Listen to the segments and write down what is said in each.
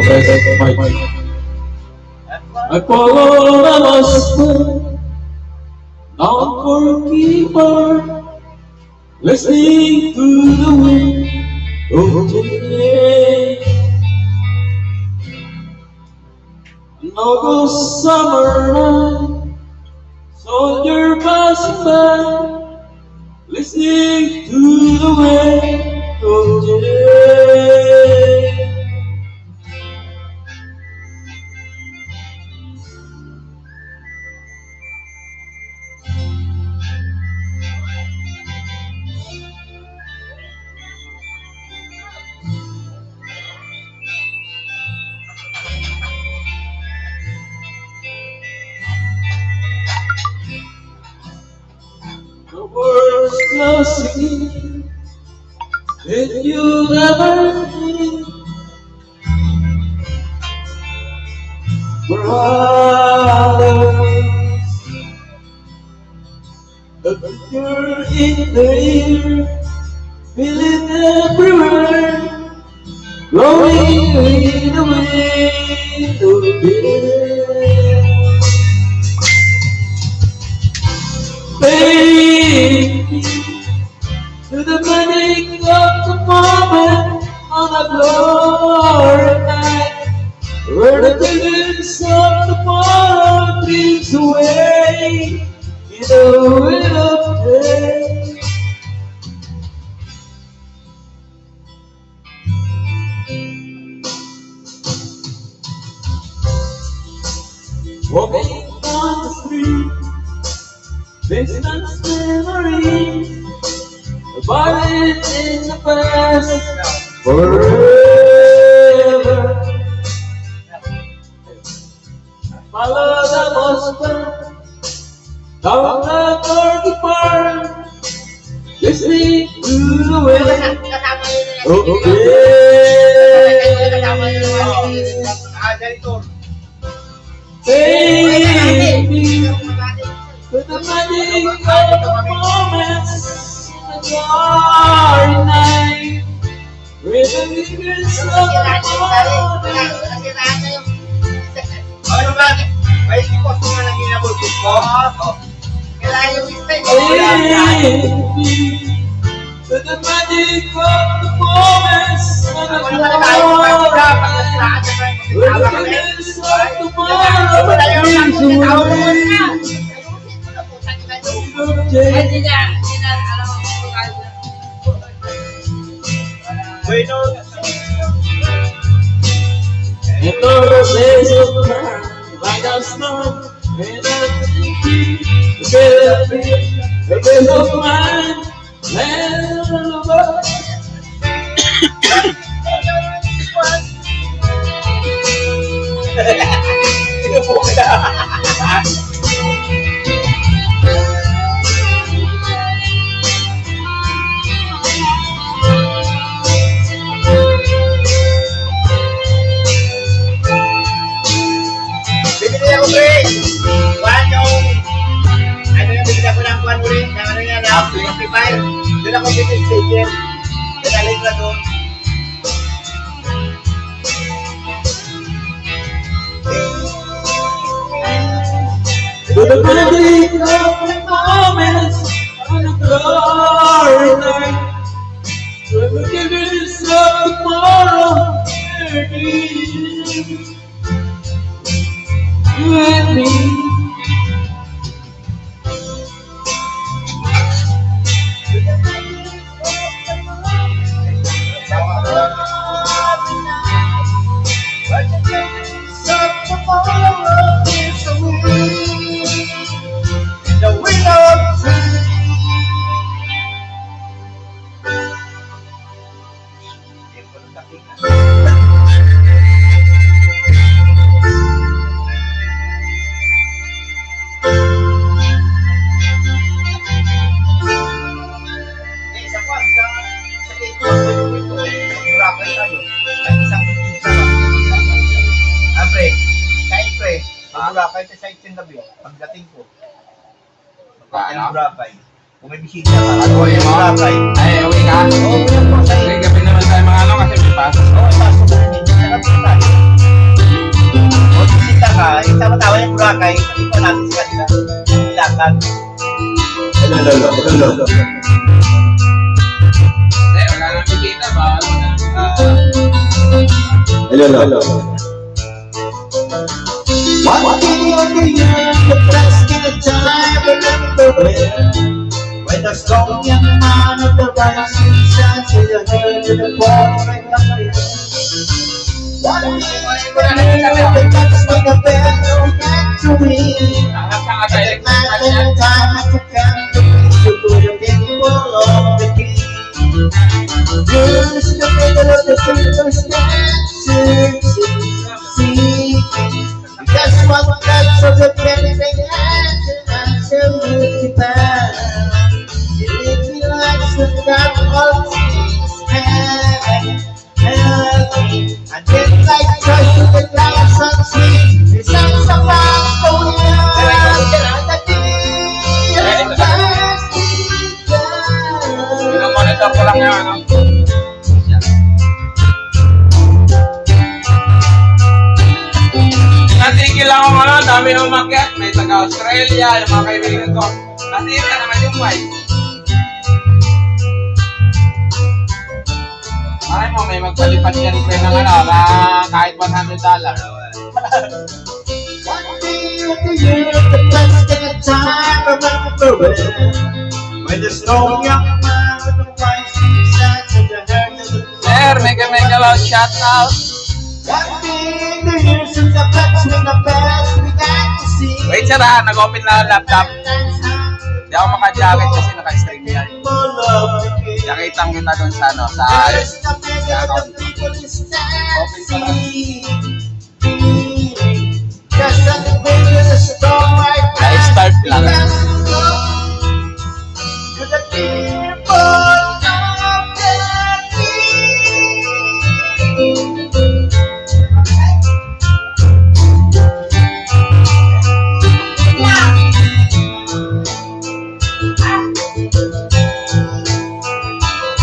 best fight. I follow the master down for keeper, listening to the wind of change. Another summer night, soldier passing by, listening to the wind of change. The world's closing that you ever need. For others, a picture in the air, feel it everywhere, blowing in the wind of day. Baby, to the magic of the moment on a glory night, where the visions of tomorrow dreams away in the wind of day. Walking on the street, distant memories, abiding in the past forever. Follow the master down the dirty path, listening to the wind of baby, with the magic of the moments in the glory night, with the visions of the morning. Ano ba? May ipos mo nga nang ginabulbul ko. Kailangan yung mistake. Baby, with the magic of the moments in the glory night, with the visions of the morning. Ito the days of time, like a snow, and I'm thinking, the days of mine, land of love. Bibili ako, pre. Kuhan yung... Ano yung bibili ako ng kuhan, pre? Ng ano yan, amplifier. Doon ako bibili speaker. Pinalik na doon. To the magic of the moments on the glory night, with the visions of tomorrow, you and me. The wind of change. Boracay sa site ng gabi. Pagdating ko. Ang Boracay. Kung may bisita ka. Ano yung mga? Boracay. Ay, uwi ka? Oo, uwi ako. Kasi gabi naman tayo mga ano kasi may pasok. Oo, pasok na rin. Kaya tayo. Bulacan. Hello. Eh, wala nang bisita, bawal mo na. Hello. One day of the year, the best in the time, remember when the strong young man of the rising sun to the herd of the boy and the man. One day when the touch with the bell began to ring, and the man in time had to come to preach to the people of the king. Here's the middle of the people's dancing, singing. That's what that's of the penny they had to absolutely bad. It made me like some God of things heaven. And then like trust to the glass of sweet. It sounds about the winner. The day of last Monitor ko lang yan, ano? Natigil lang ako, ano? Dami na umakyat. May taga-Australia, yung mga kaibigan ko. Nasira naman yung wife. Ay mo, may magpalipad yan rin ng ano, na kahit $100. one day of the year, the best in the time, remember when the strong young man with the rising sun to the herd of the Sir, mega loud shout out. one day in the years since the best with the best we got to see. Wait, sir ha, nag-open na ang laptop. Hindi ako maka-jacket kasi naka-stream yan. Nakitang kita dun sa ano, sa start lang.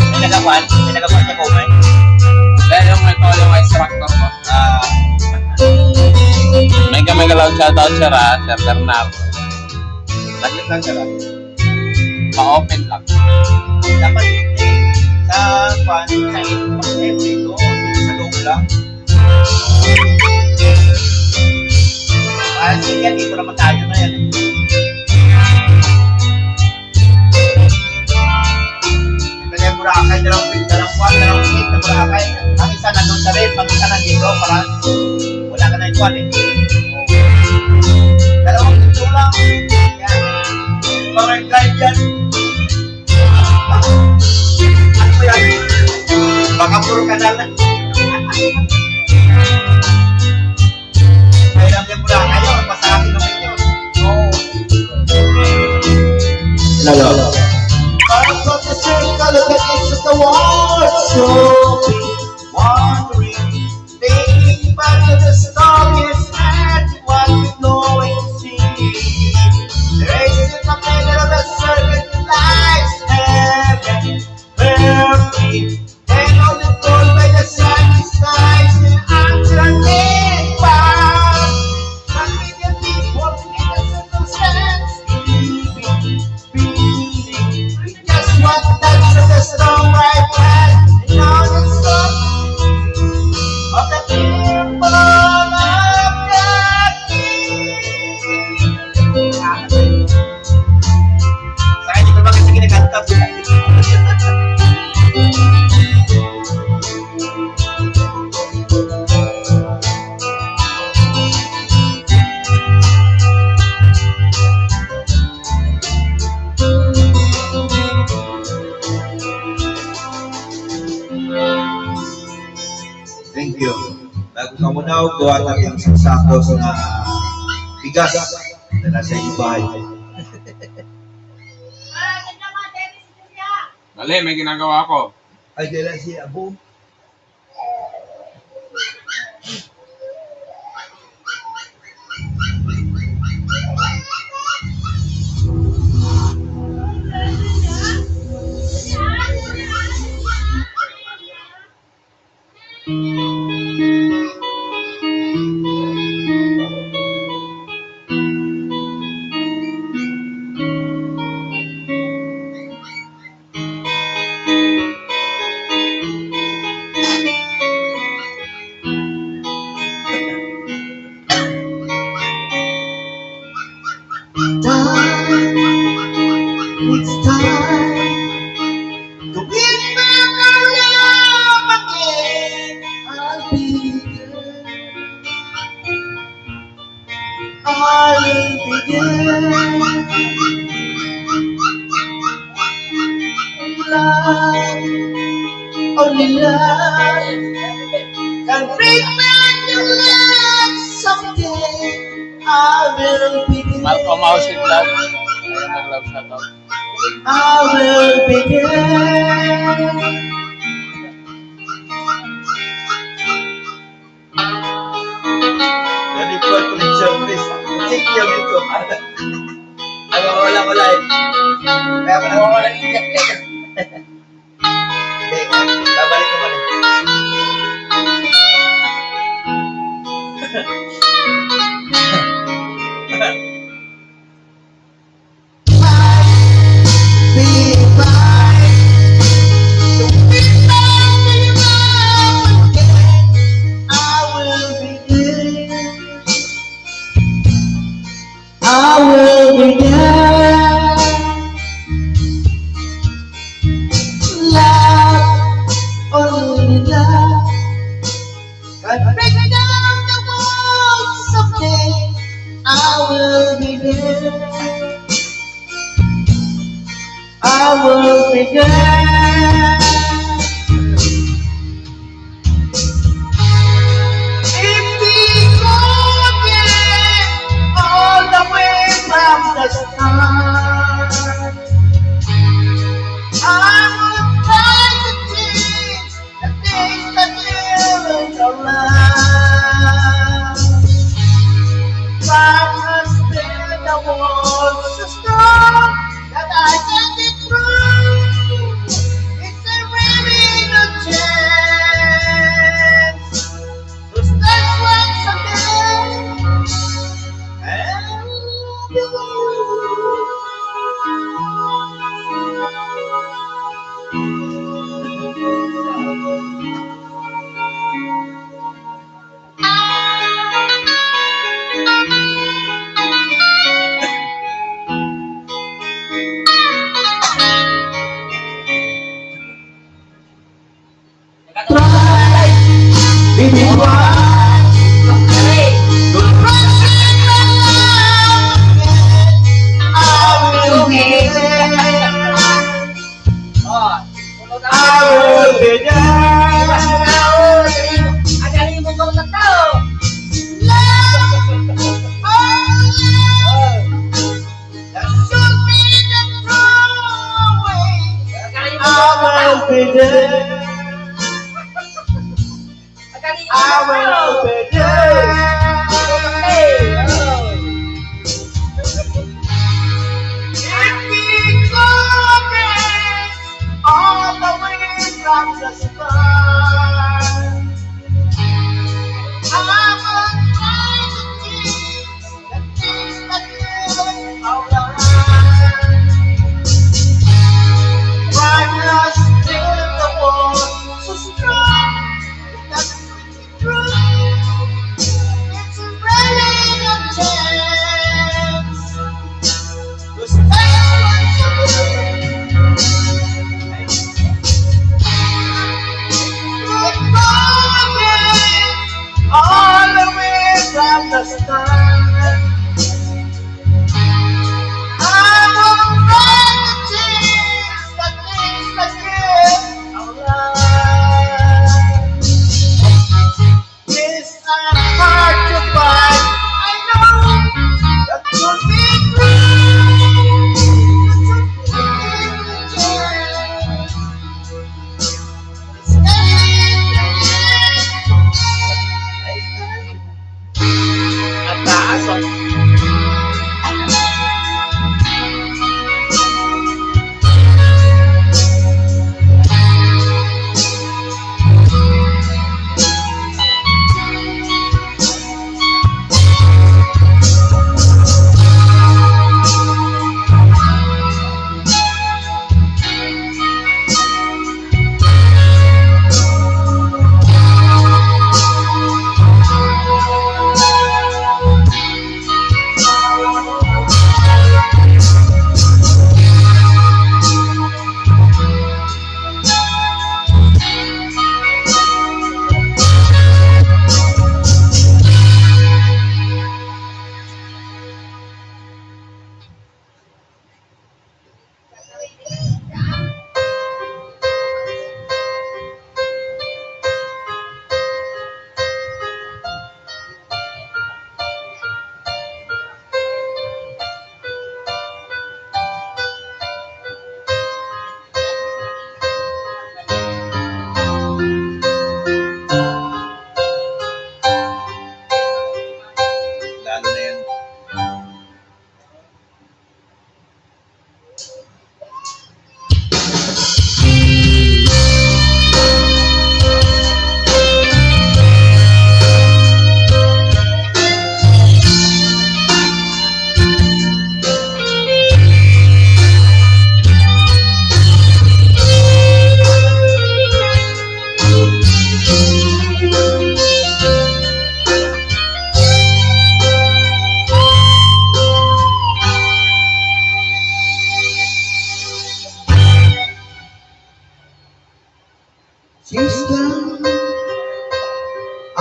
May nagapan niya ko, man. Dahil yung instructor ko. Mega loud shout out sir ha, Sir Bernardo. Saglit lang siya. Pa-open lang. Dapat sa kwan, sa input dito, sa loob lang. Sige, dito naman tayo na yan. Kaya Boracay, dalawang kwan, dalawang feet na Boracay. Ang isa nandun sa rin, ang isa nandito, para wala ka na yung kwan eh. Dalawang feet lang. Yan. Parang drive yan. Ano ba yan? Baka puro kanal na. Kaya lang din Boracay yun, masarapin naman yun. Hello. Part of the circle that is the war, so be wandering, thinking back to the stories and what we know and see. There is in the middle of the circle lies heaven, where we and all the gold by the sunny skies and answer me back. Not million people in the circumstance, just what that's the strong right hand and all the stuff of the people of the king. Saya juga bakal segini kantap. Thank you. Bago ka muna, gawa natin isang sakos na bigas na nasa iyong bahay. Dali, may ginagawa ko. Ay, dala si Abu. begin. I will begin. Love, only love can bring back your love someday. I will begin. Pamausin lang. Ayun ang love shoutout. I will begin. Na-record ko ng surprise. Check yun ito. Ano, wala eh. Kaya ko na wala iyak. Hindi, babalik ko pala. I will begin. Love, only love can break down the walls someday. I will begin. I will begin. If we go again all the way from the start, I will try to change the things that live around. God has built the walls so strong that I can get through. It's a really good chance to start once again. And try, baby, try. So strong, that's true.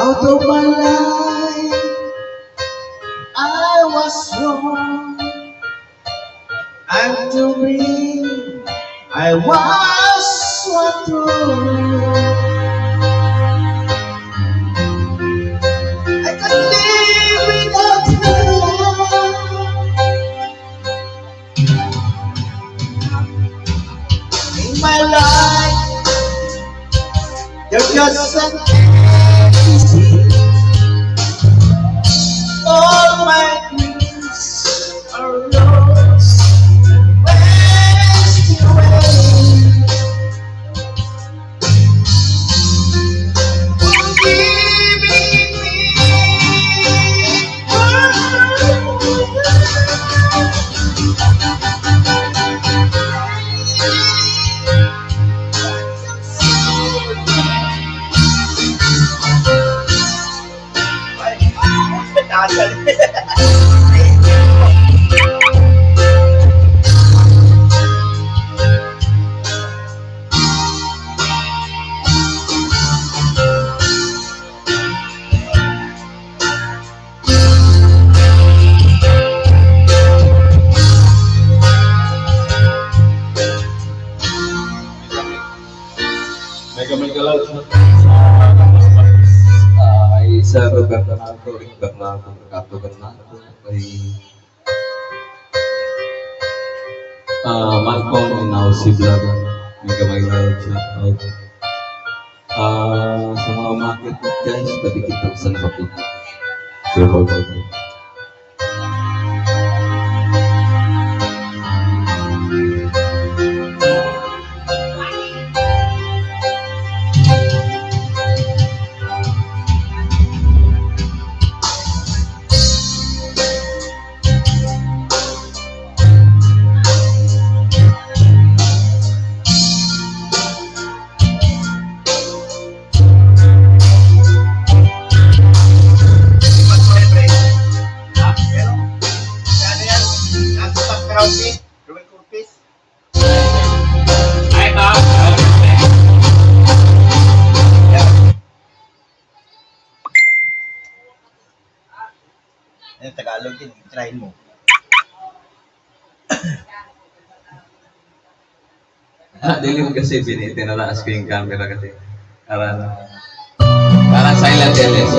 out of my life. I was wrong, and to me, I was what wrong. I can't live without your love. In my life, you're just an empty. All my dreams are lost and wasted away. Forgiving me. Mega laut ay sa lugar na nato, lugar na nato, katugan nato, ay Malcolm in si vlog, mega laut shout out. Sa mga market guys, pwede kita sa napapit. So, Yung Tagalog din, try mo. dilim kasi tinataas ko yung camera kasi. Parang silent LS.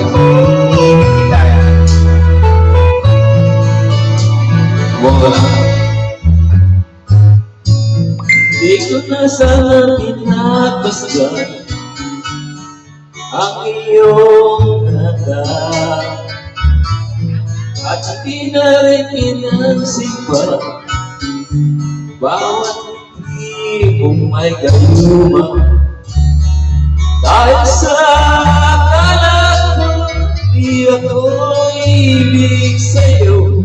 Buong ko lang. Di ko na sana pinapasgan ang iyong ganda. At hindi na rin pinansipa bawat ngiti kung may gayuma. Dahil sa akala ko di ako ibig sa'yo,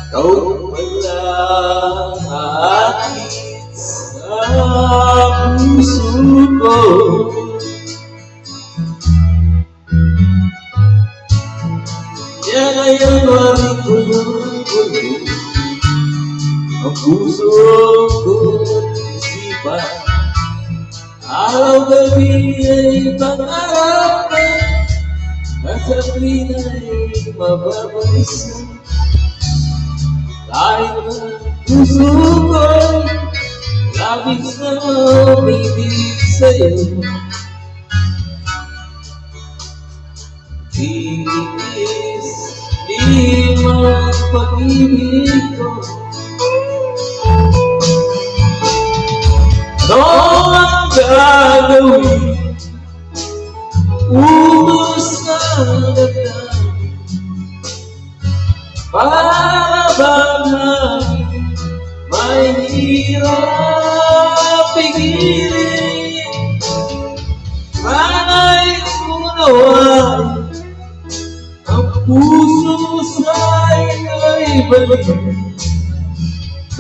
ikaw pala aakit sa puso ko. Yan ay ang wari ko ng kulit, ang puso ko at isipan. Araw-gabi ay pangarap ka, at sa tuwin ay mababalisan. Kahit ang puso ko'y labis na umibig sa'yo, tiis di magpag-ibig ko. Ano ang gagawin? Ubus na agad para bang may hirap pigilin. Mana'y unaway ang puso sa'yo'y balik.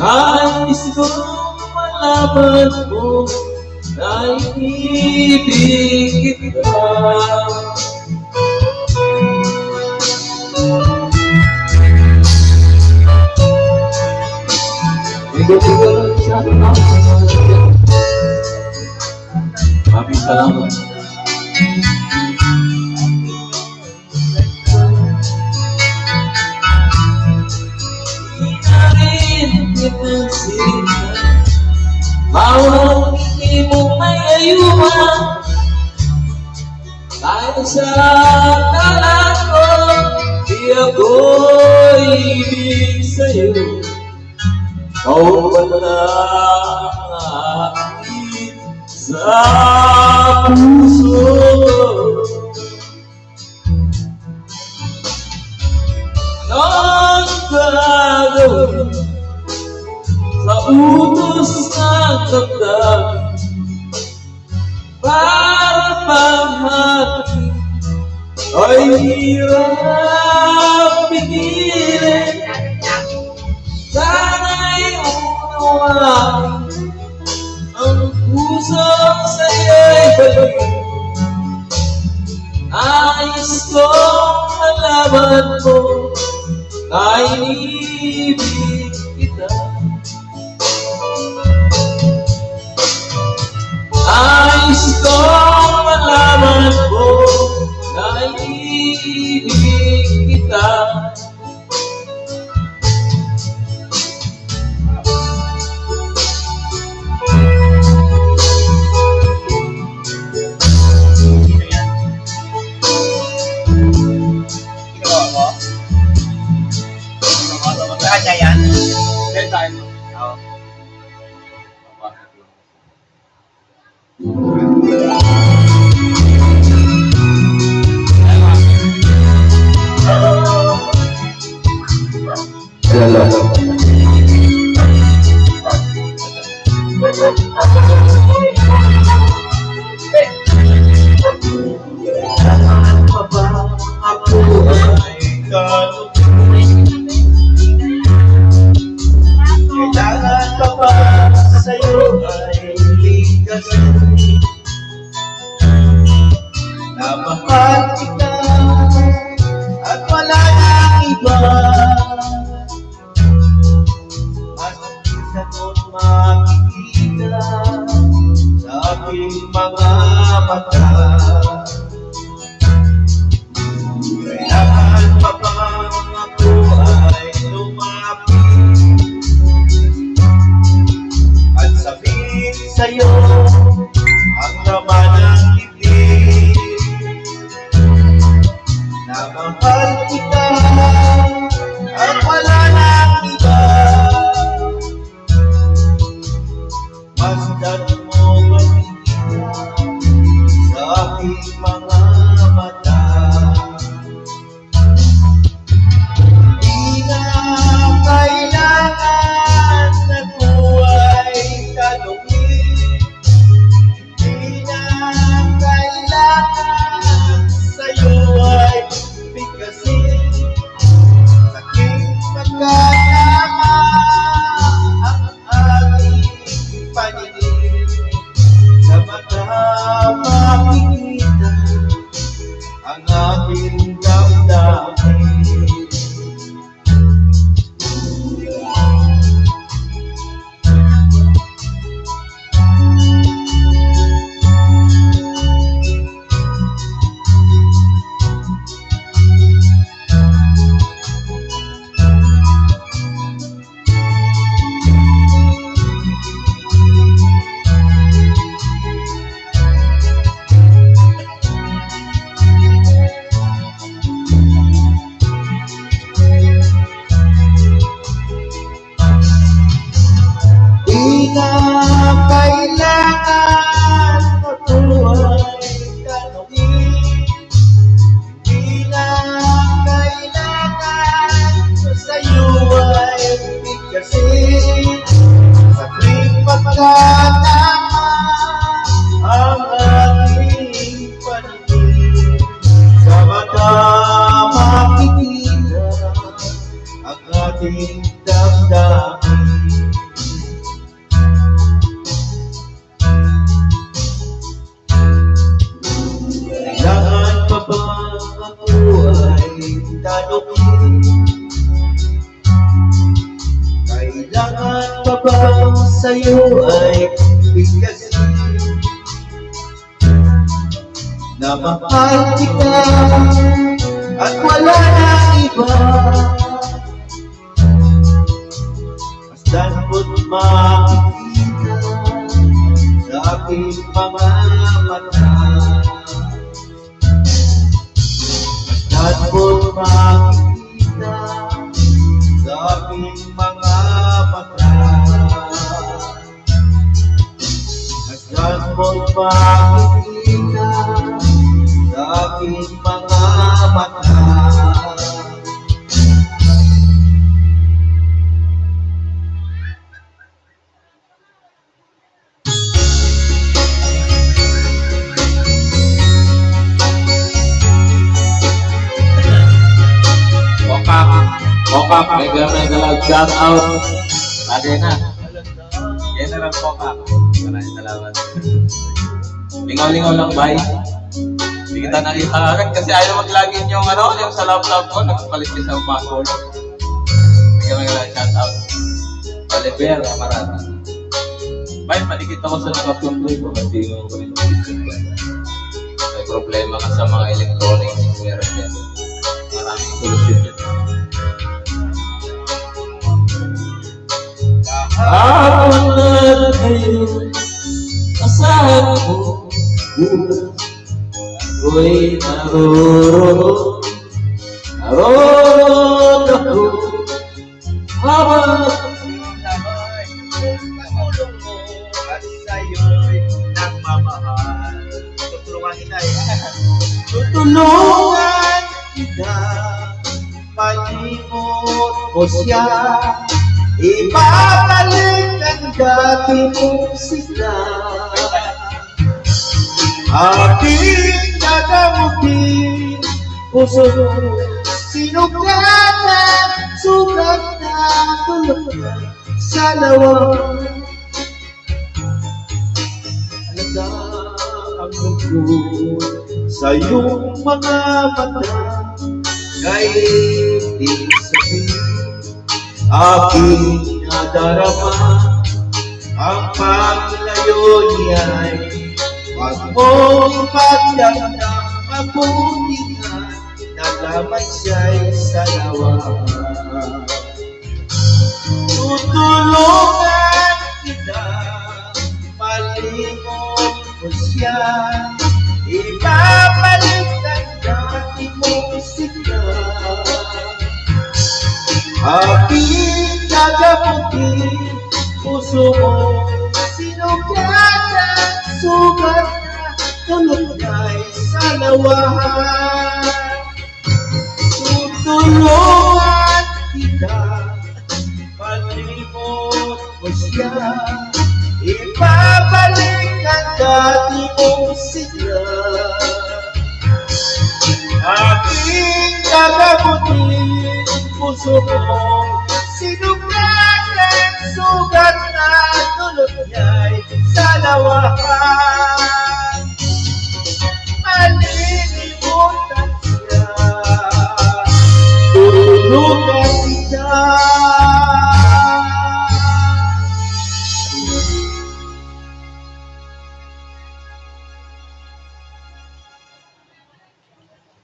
Nais kong malaman mo na ibig kita. Tiga-tiga siya na maraming salamat. Dahil sa akala ko, di ako ibig sa'yo. Ikaw pala ang aking sa puso. Anong gagawin sa utos ng damdamin para pamati ay hirap pigilin? Sana'y unawain ang puso sa'yo'y balik. Nais kong malaman mo na inibig kita. Nais kong malaman mo na inibig kita. Kanya yan. Then tayo. Oo. Saan pa ba ako ay Kailangan pa ba sa'yo ay ligasin na mahal kita at wala nang iba? Mas isa't makikita sa aking mga mata. Kailangan pa ba ako ay lumapit at sabihin sa'yo ang laman ng bibig na mahal kita at wala nang iba? Masdan mo makikita sa aking mga mata. Di na kailangan na buhay tanongin. Di na kailangan sa'yo ay bigkasin. Saking magkasama ang ating paningin. Sa mata makikita ang aking damdamin. Di na kailangan matuloy tanongin. Di na kailangan sa'yo ay bigkasin. Sa tuwing pagkatama ang ating paningin. Sa mata makikita ang ating damdamin. Kailangan pa ba ako ay tanongin? Kailangan pa ba sa'yo ay bigkasin na mahal kita at wala nang iba? Masdan mo't makikita sa aking mga mata. mo't makikita sa aking mga mata. Hanggang mo't makikita Sa aking mga mata. Mokap, mega loud shout out. Lagi na. General Poca. Maraming salamat. Lingaw-lingaw lang, bye. Hindi kita nakita agad kasi ayaw mag-login yung yung sa laptop ko. Nagpalit ka sa password. Mega shout out. Oliver, Amarata. Bye, malikit ako sa nakapumloy ko. Hindi mo ko rin. May problema ka sa mga electronics. Meron yan. Maraming solusyon yan. Ako na kayo, asahan mo, bukas ako'y naroon ako, habang Pagulong mo at sa'yo'y nagmamahal. Tutulungan kita Tutulungan kita, palimot mo siya. Ibabalik ang dati mong sigla. Aking gagamutin, puso mo sinugatan, sugat na tulog na sa lawa. Alagaan ko sa iyong mga mata, kahit di sabihin aking nadarama. Ang paglayo niya'y wag mong ipagdamdam. Mabuti nga nalaman siya'y sa lawa. Tutulungan kita, malimot mo siya. Ibabalik ang dati mong sigla. Aking gagamutin, puso mo sinugatan, sugat na tulog na'y sa lawahan. Tutulungan kita, palimot mo siya. Ibabalik ang dati mong sigla. Aking gagamutin, puso mo sinugatan, sugat na tulog niya'y sa lawahan. Malilimutan siya, tulungan kita.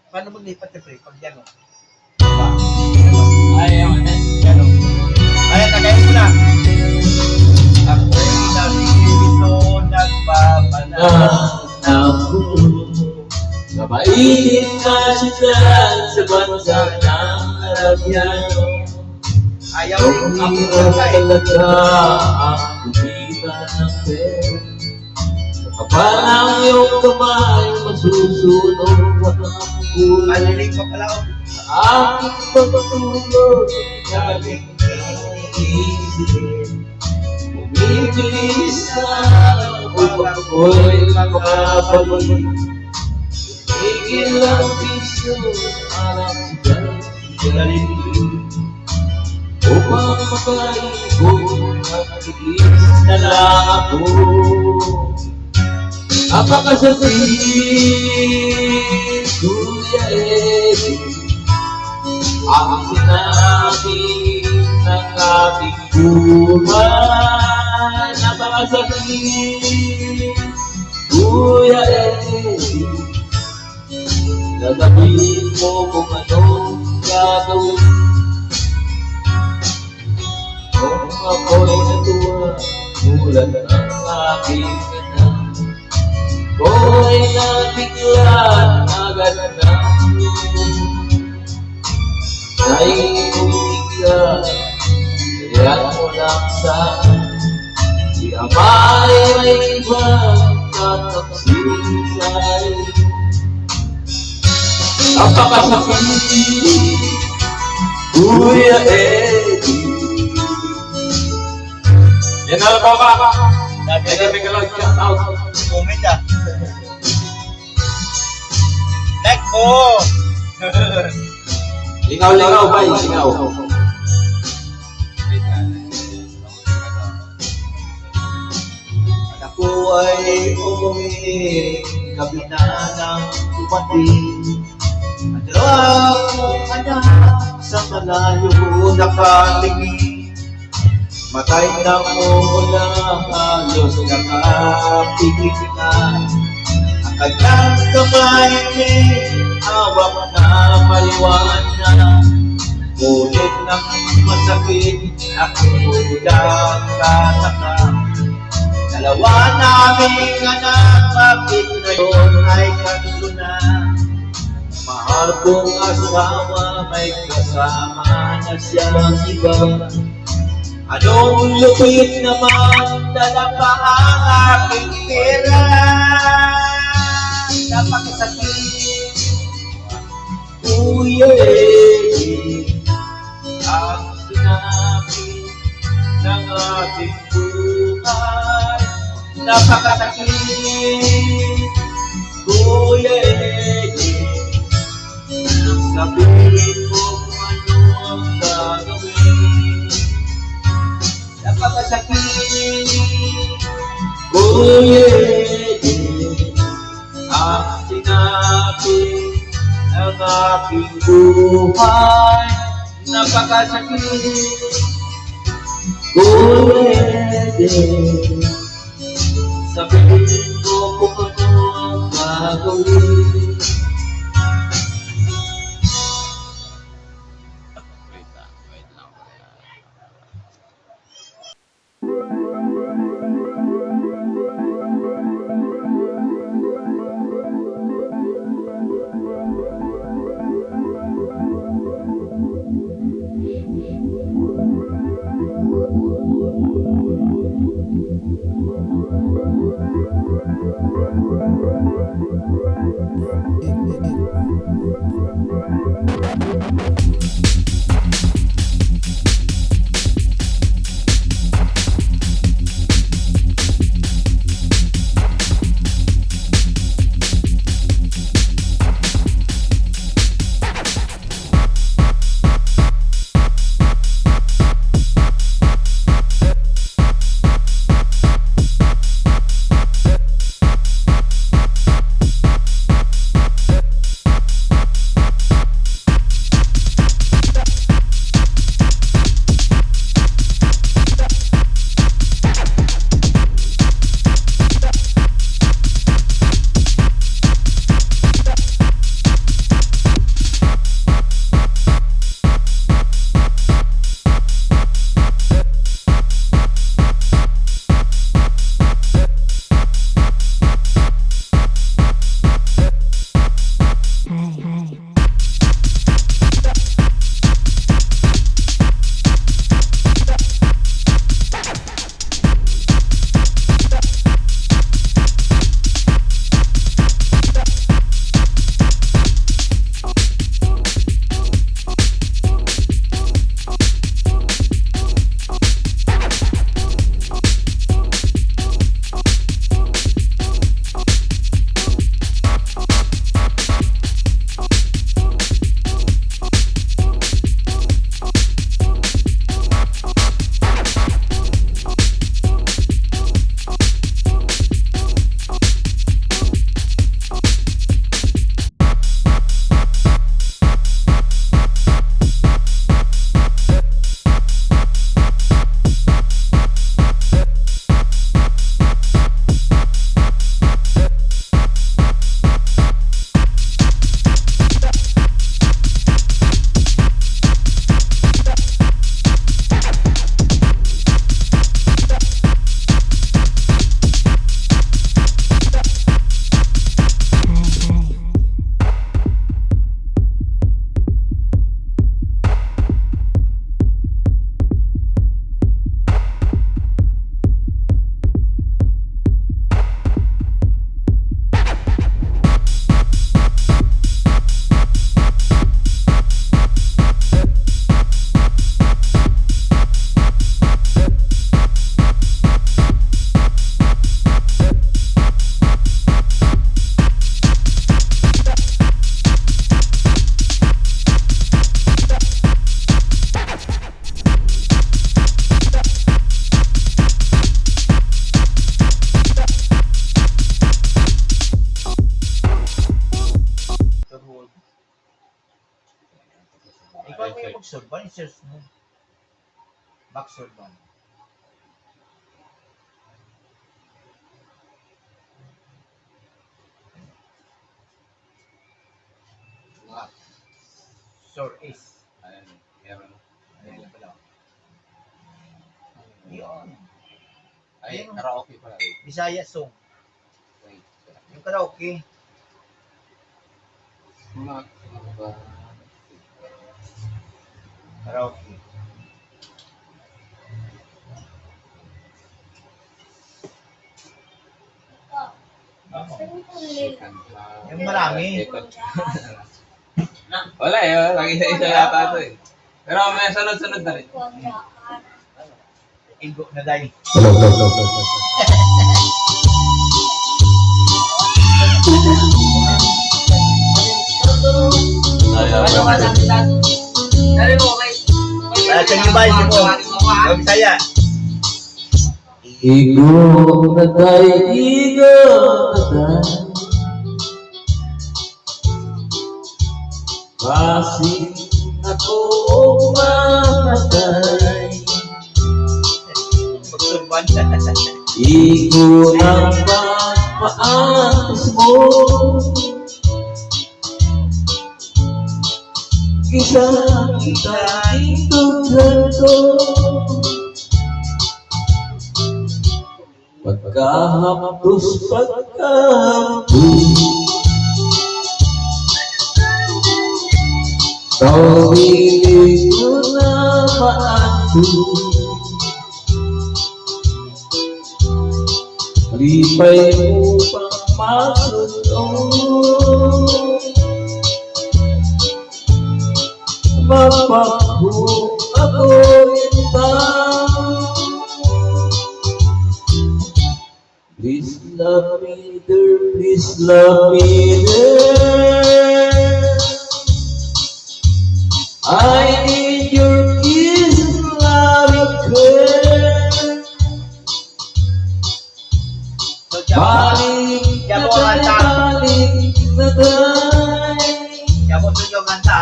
Paano maglipat ka, pre? Pag yan, ayaw na. Ayan, tagayin mo na. Ako'y nalilito, nagpapalang. Sa mainit na siyudad sa bansa ng Arabiano, Ayaw rin ako hirap na talaga ang kumita ng pera. Sa kapal ng iyong kamay, masusunod walang kulay. Malilig pa pala ako. Aking pagtulog, galing iisip. Bumibilis na upang ako'y makabalik. Tigil ang bisyo, alam galing. Upang makaibog at tigis na lang ako. Apakasakit, Kuya Eddie, ang sinabi ng ating buhay. Napakasakit, Kuya Eddie, sasabihin mo kung anong gagawin. Kung ako'y natuwa, mulat ng aking anak, ako'y nabigla agad ng saan di amay may ibang kataksinsay. Napakasakit, Kuya Eddie. Yan na po ka. Nagkakami ka lang, shout out. Comment ah. Like mo! Lingaw-lingaw ba? Lingaw. Ako ay umuwi, kabina ng dumating. At akong anak sa malayo nakatingin. Matay na mula, halos nakapigilan. Ang kanyang kamay ay hawak na maliwanag. Ngunit ng masakit, ako'y nagtataka. Dalawa naming anak, bakit ngayon ay tatlo na? Mahal kong asawa, may kasama na siyang iba. Anong lupit naman, dala pa ang aking pera. Napakasakit, Kuya Eddie, ang sinabi ng ating buhay. Napakasakit, Kuya Eddie, sabihin mo kung ano ang gagawin. Napakasakit, Kuya Eddie, ang sinabi ng aking buhay. Napakasakit, Kuya Eddie, sabihin mo kung ano ang gagawin. Wait lang. Bago yung mag-surban, i-search mo. Back-surban. Sure is. Ayan, meron. Ayan pala. Yun. Ay, karaoke pala. Wait, Bisaya song. wait. Yung karaoke. Karaoke. Yung marami. Wala eh, lagi isa-isa yata ito eh. Pero may sunod-sunod na rin. Igo na dahil. Wala siyang iba, hindi mo. Yung Bisaya. Igo na tayo, igo na tayo. Basi ako mamatay. Magsurban. Igo ng pagpaatas mo. Kita ituglan ko. Pagkahapos, pagkahapos, tawilin ko na maato. Lipay mo pang masunog. Mapagho ako ito. Please love me there, please love me there. I need your kiss and loving care. Balik na tayo, balik na tayo. Yabo sa yung kanta.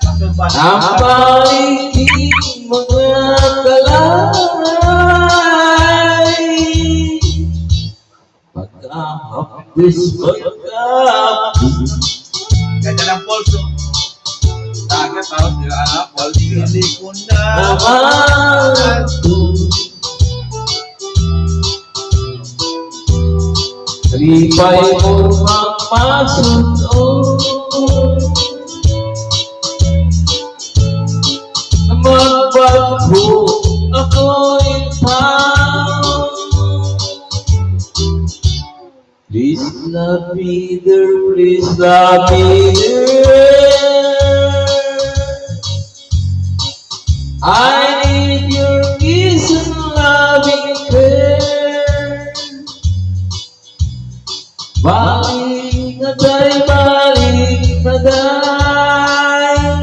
Magsurban. Ang balikin mga kalay. Pagkahapis, pagkahapis. Ganda ng pulso. Dagat, parang sila anak, quality. Hindi ko na Amato. Lipay mo magpasunog. Magpagho ako'y tao. Please love me there, please love me there. I need your kiss and loving care. Balik na tayo, balik na tayo.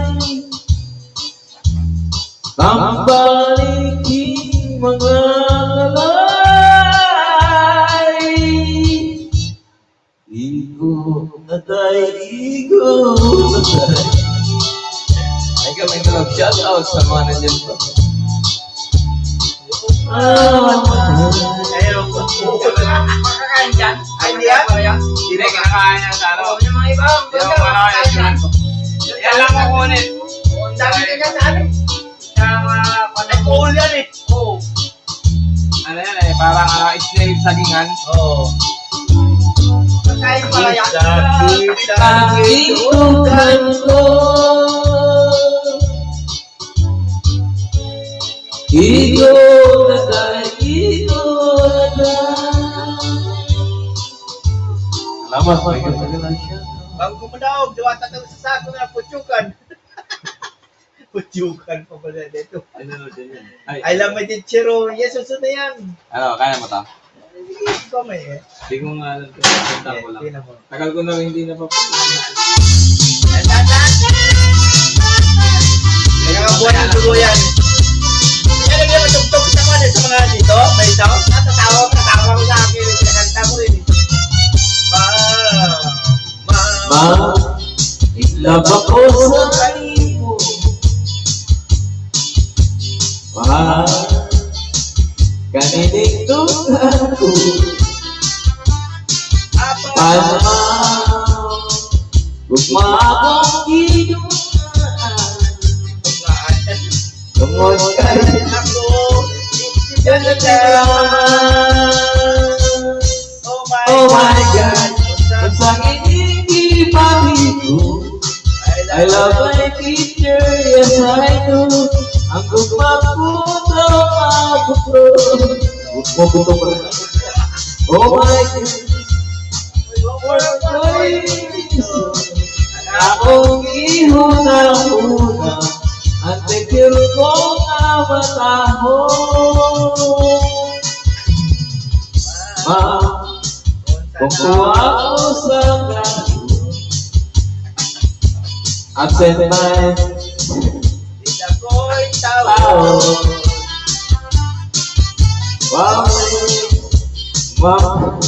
Pambalikin mga kalay. Igo na tayo, igo na tayo. Ay, kami na shout out sa mga nandiyan po. Ayun. Makakain dyan? Ay, hindi yan? Hindi, kinakain na sa ano. Yung mga iba, Yung mga yan. Yan lang kukunin. ang dami ka dyan sa amin. Kaya mga Cool yan eh. Oo. Ano yan eh, parang snail sagingan. Oo. Pagkain pala yan. Pagitukan ko. Igo na tayo, igo na tayo. Salamat, may katagalan siya. Bago ko madaog, diwa tatawag sa sako na putyukan. Putyukan pa pala dito. Ano din yan? I love my teachero. Yes, susunod na yan. Ano, kaya mo to? Hindi ko may eh. Hindi ko nga alam. Punta ko lang. Tingnan mo. Tagal ko na rin hindi na pa. Kaya nga buwan ng dugo yan. Kaya nagyan matugtog sa mga sa mga dito. May ito. Natatawa ako sa akin. Kinakanta mo rin. Ma, itlab ako sa iyo. Naninigtugan ko Paano Gumagong ginuan Tungod ka rin Ako, Yan ang kailangan Oh my God Kung sa hindi pamito I love my teacher, yes I do Ang gumagputo mabuto Mabuto pa rin Oh my God Akong ihuna-huna At nagkiro ko na mataho Kung kuha ko sa gato Absent mind Di ako'y tao. Tao Wow Wow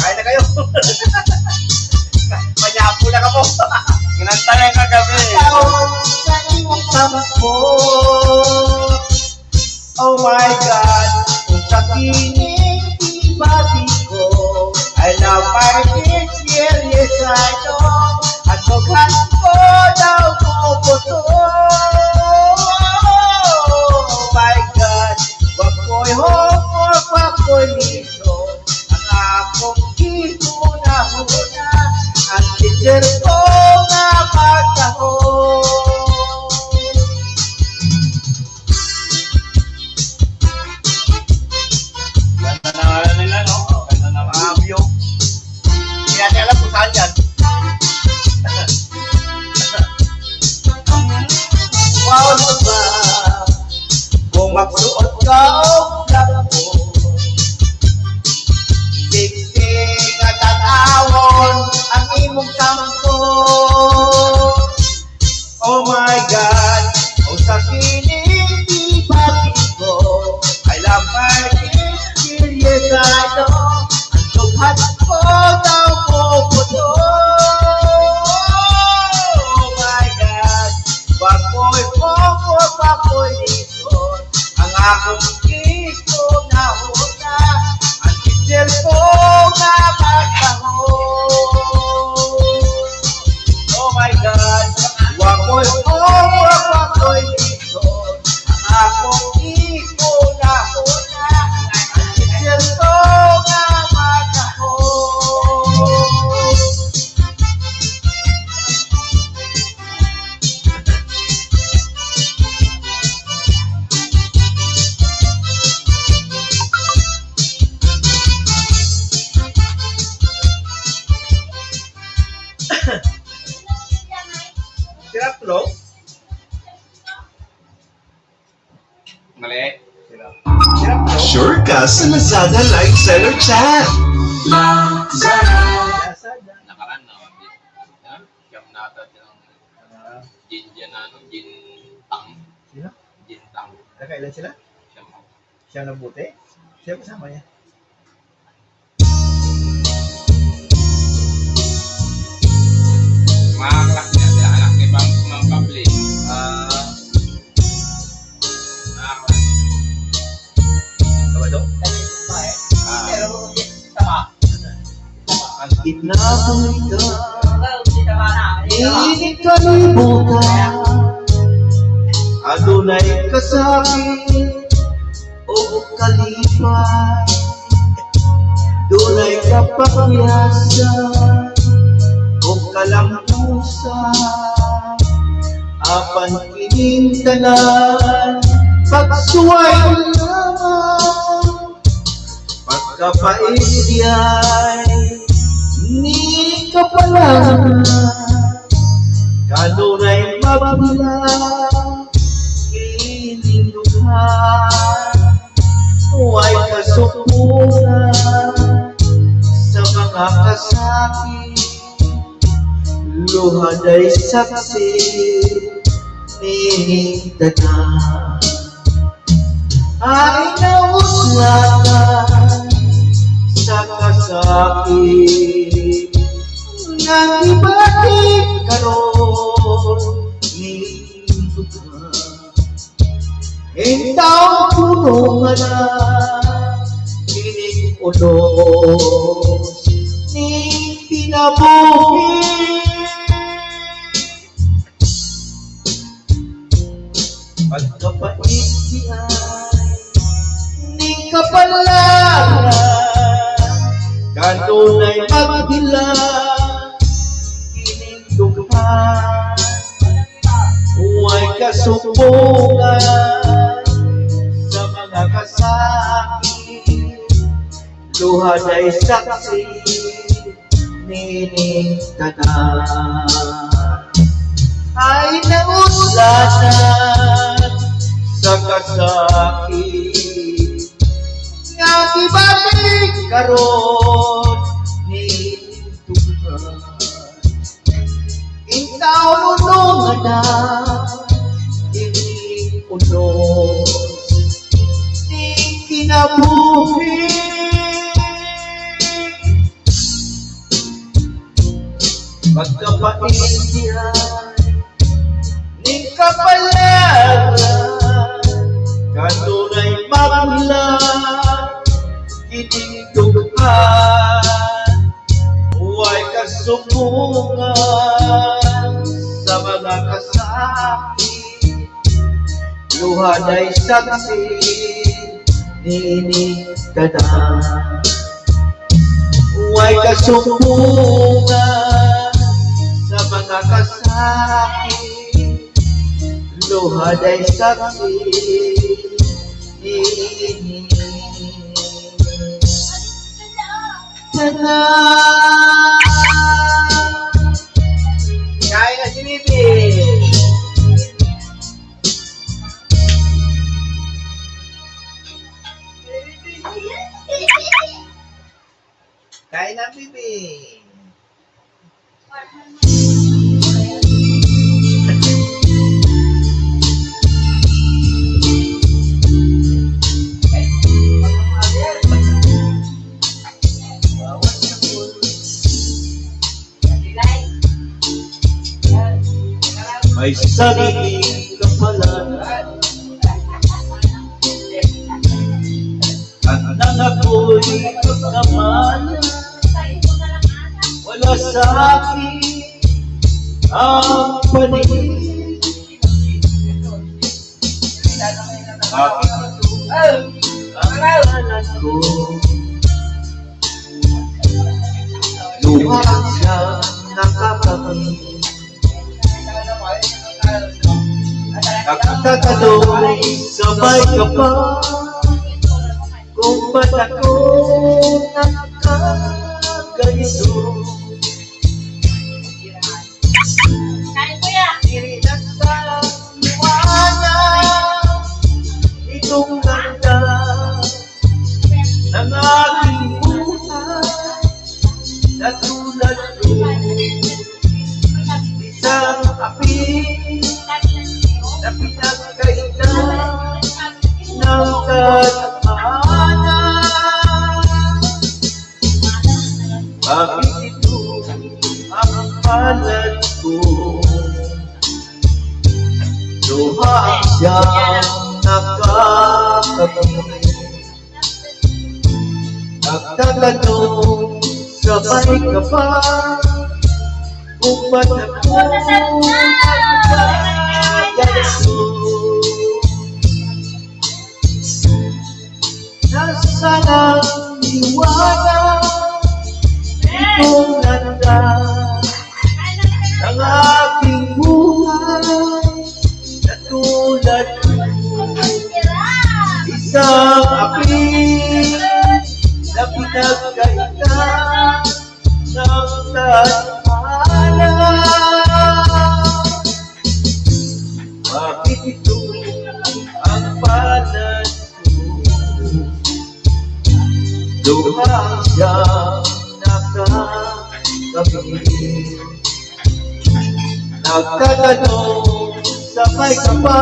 Kain na kayo. Manyapo na ka po. Kinanta niya kagabi. Sa iyong tampo. Oh my God, kung sa kinibati ko, I love my kids, yes I know. At bughan ko daw puputo. Oh my God, wako'y hongkor, wako'y liso. Ang akong hihuna-huna, ang teacher ko na magtaho. Ganda na nga nila, no? Ganda na nga. Mabyo. Hindi natin alam kung saan yan. Wow, ano ba? Kung magsuot ka o black mo, siksik at tatawon ang imong kampo. Oh my God, o sa kinibati ko, I love my kids, yes I know. Ang tughat ko daw puputo. Oh my God, wako'y pokor, wako'y lison. Ang akong kiko na una, ang teacher ko na magtaho. Oh my God, wako'y pokor, wako'y lison. Ang akong kiko na una, ang teacher ko na magtaho. Sirap tulog? Mali. Sirap tulog? Sure ka sa Lazada Live Seller Chat. Nakaraan na. Siyam na ata yung gin dyan na, gin tang. Sino? Gin tang. Nakailan sila? Siyam ako. Siya na buti? Siya kasama niya. Mga anak niya, sila anak ni Mang Pabli. Sabado? Itinaboy ka Inig kalimutan Adunay ka sa akin O kalipay Dunay ka pakyasan O kalampusan Apan kining tanan Pagsuway naman Pagkapait diyay Ni ka pala Kanunay mabila Ininduhan Huwag kasukuran Sa mga kasakit Luhaday saksi Ninitanan Ay nauslakan Sa kasakit Nang ibalik karon Ninduhan Entaw puno nga na unos ni pinabuhi. Pagkapait siya'y ni kapalaran, kanunay magdila, kinindughan, huwag kasumbungan sa mga kasakit, luha na'y saksi, nining tanan. Ay nauslanan sa kasakit, nga ibalik karon ni Tuhan. Intaw nunungan na ini unos ni kinabuhi. Pagkapait siya'y ning kapalaran, kanunay magmulan, kinindughan, huwag kasumbungan sa mga kasakit, luha na'y saksi, nining tanan. Huwag kasumbungan sa mga kasakit, luha na'y saksi, nining tanan. Kaya na si Bibi. Kaya na Bibi. May sariling kapalaran, at nang ako'y pagkamalan, wala sa akin ang paningin. Bakit ito ang pangalan ko? Luha siyang nakakapit, nagtatanong sabay ka pa kung ba't ako nagkaganito. Diri na sa liwanag itong ganda ng aking buhay, na tulad ko isang api na pinagkaita ng kataanan. Bakit ito ang palad ko? Luha siyang nakakapit, nagtatanong sabay ka pa kung ba't ako nagkaganito. Nasaan ang liwanag itong ganda ng aking buhay, na tulad ko isang api na pinagkaita ng tadhana. Bakit ito ang palad ko? Luha siyang nakakapit, nagtatanong sabay ka pa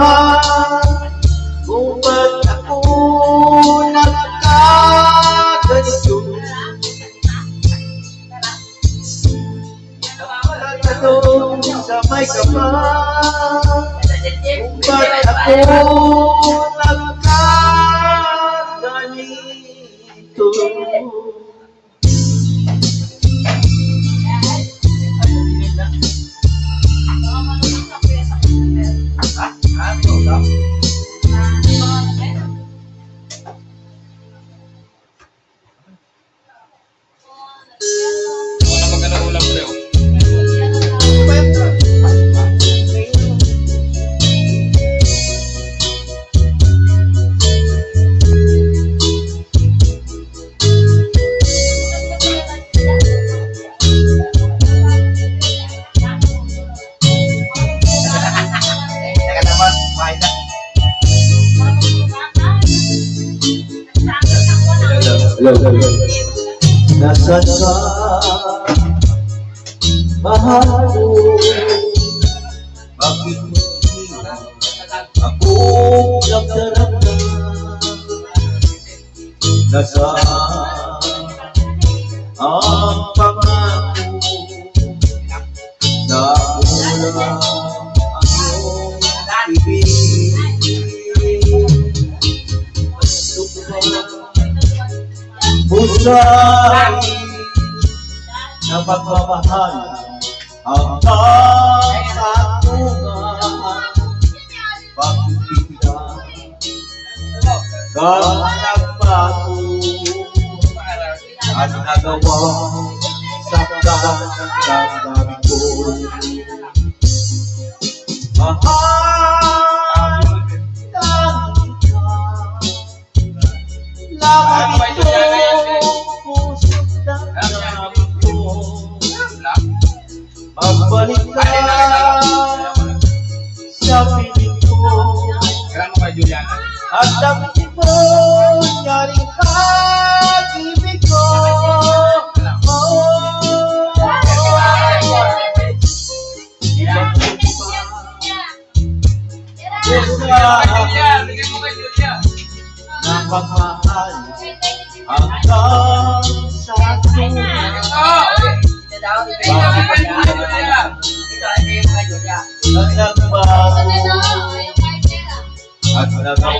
kung ba't ako nagkaganito. Nagtatanong sabay ka pa kung ba't ako nagkaganito. ito. Wala magkano ulam pre. Teka naman, kumain na. Nasaan ka, mahal ko? Bakit hindi ako nagdaramdam? Nasaan ang pangako na kulang ang iyong ibig? Gusto ko Pusay na pagmamahal hanggang sa tunga. Pagpipigyan kang nagbago at nagawa sa damdamin ko. Mahal lang ka, langit ko, puso't damdamin ko. Magbalik ka sa piling ko Kailan mo kay Juliana? at damdamin mo nyaring pag-ibig ko. Bigyan mo kay Julia. Na pagmahal hanggang sa tunga. At nagbago at nagawa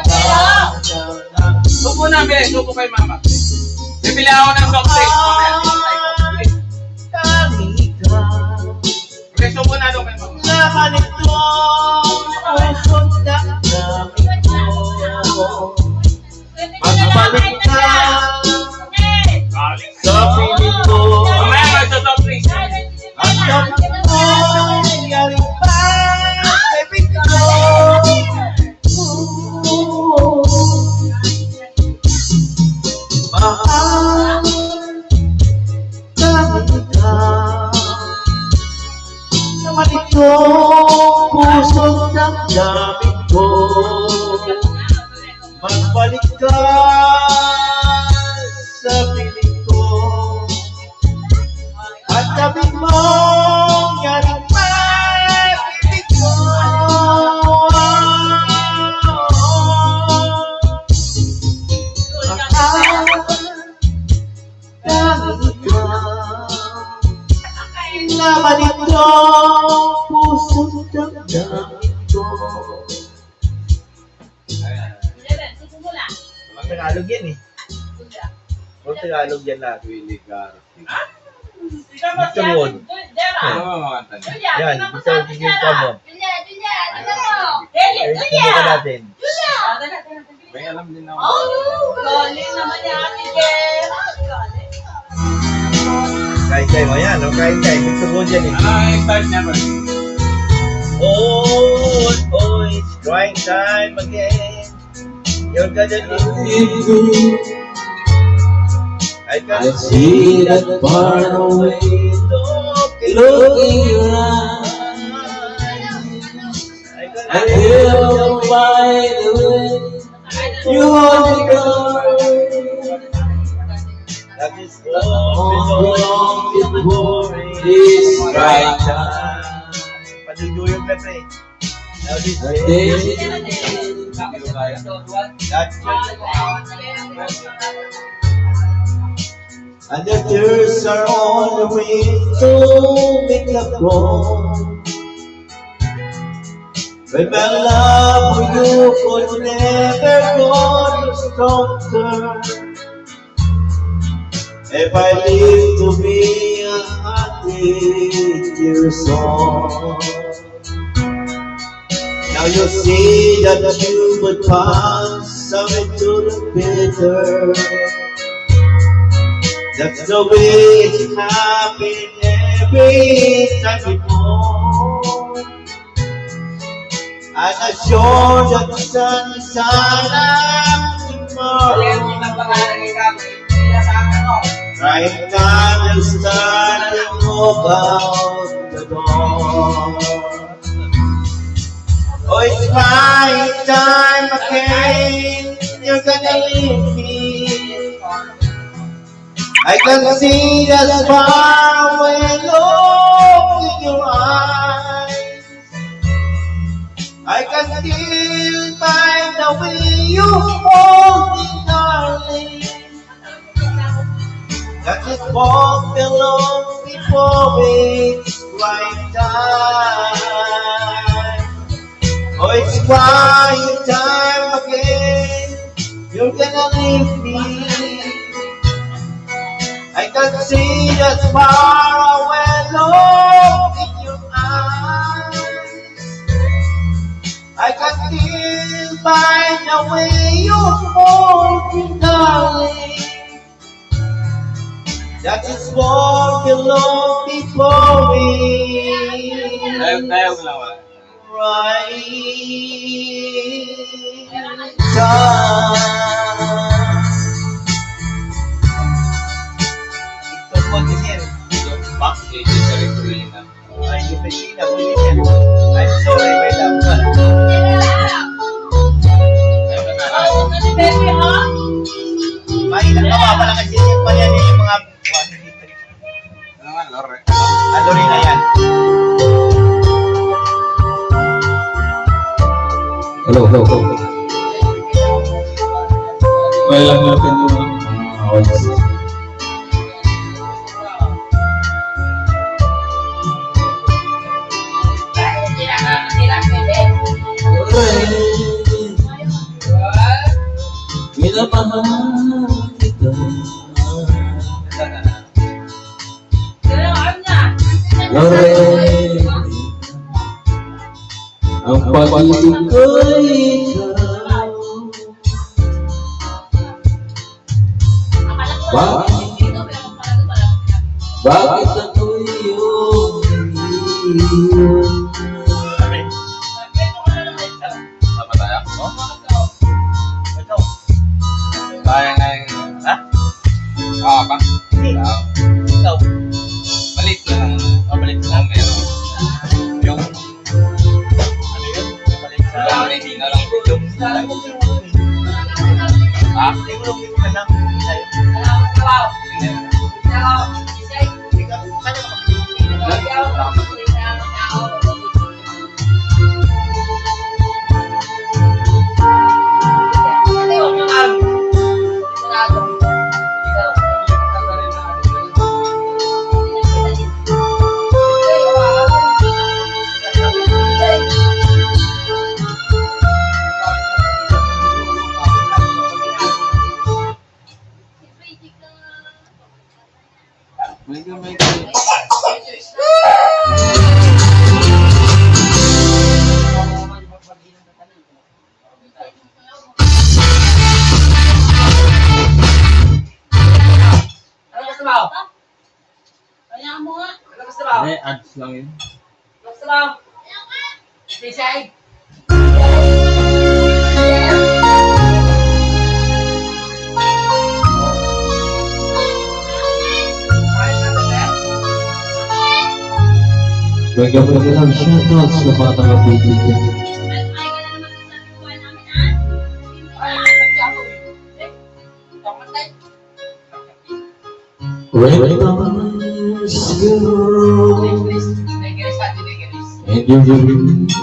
sa damdamin. Supo na, be. Supo kay mama. Bibili ako ng soft drinks. Tangi ka Be, supo na doon kay mama. naman itong puso't damdamin ko. Magbalik ka sa piling ko Mamaya magsa-soft drinks. at damdamin mo nangyaring pag-ibig ko. Mahal tangi ka naman itong puso't damdamin ko. Magbalik ka sa piling ko at sabihin mo nyaring pag-ibig ko. Mahal tangi ka naman itong puso't damdamin ko. Tagalog yan eh. Puro Tagalog yan lahat. Victor Wood. Ano ba makanta niya? Yan, Victor Tigil mo. Tigil ka natin. May alam din ako. Kahit mo yan, no? Kahit Victor Wood yan eh. Ano ang start niya ba? Oh, it's crying time again. You're gonna leave me. I I see that far away, look in your eyes. I feel by the way you hold me close. That is Long before this right time. Paduduyog na pre. Now this The day, day that's And the tears are on the way to make the wrong. But my love for you could never go stronger. If I live to be 100 years old. Now you see that you would pass away to the bitter. That's the way it's happened every time before. I'm not sure that the sun is shining tomorrow. Right now you start to move out the door. Oh, it's my time again. You're gonna leave me. I can see that far away look in your eyes. I can still find the way you hold me, darling. That is what belongs before it's right time. Oh, it's right time again. You're gonna leave me. I can see that far away look in your eyes. I can still find the way you hold me, darling. That is what belongs before me. Tayo ko lang wala. Right time. Ito po din. Back to sa Retrina. Ay, yung Regina po din. I'm sorry, my love. Mahina ka pa pala kasi yung pa yan yung mga Ano nga, Lore? ano rin na yan. Hello. May lang natin yung audience. Minamahal kita. Lorraine, ang pag-ibig ko'y ikaw. Bakit ako'y iyong iniwan? Sama tayo? Ito. Kaya na yung... Ha? Ah, ba? Ikaw. Balik lang. Balik lang meron. Yung... Ano yun? Balik sa... Yung Regina lang video. Ah? Tingnan mo ka lang. Ikaw, sana makapagpili. Hindi, ads lang yun. Bagaimana lang shoutout sa mga taga-bibigyan. When times get wrong and you reach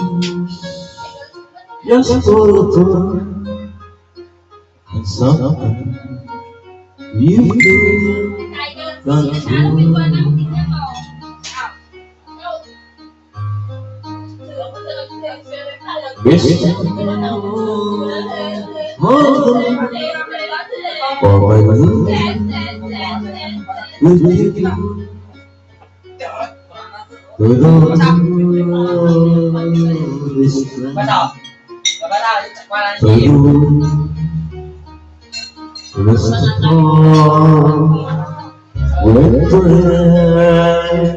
just for a turn and something you feel control. Wish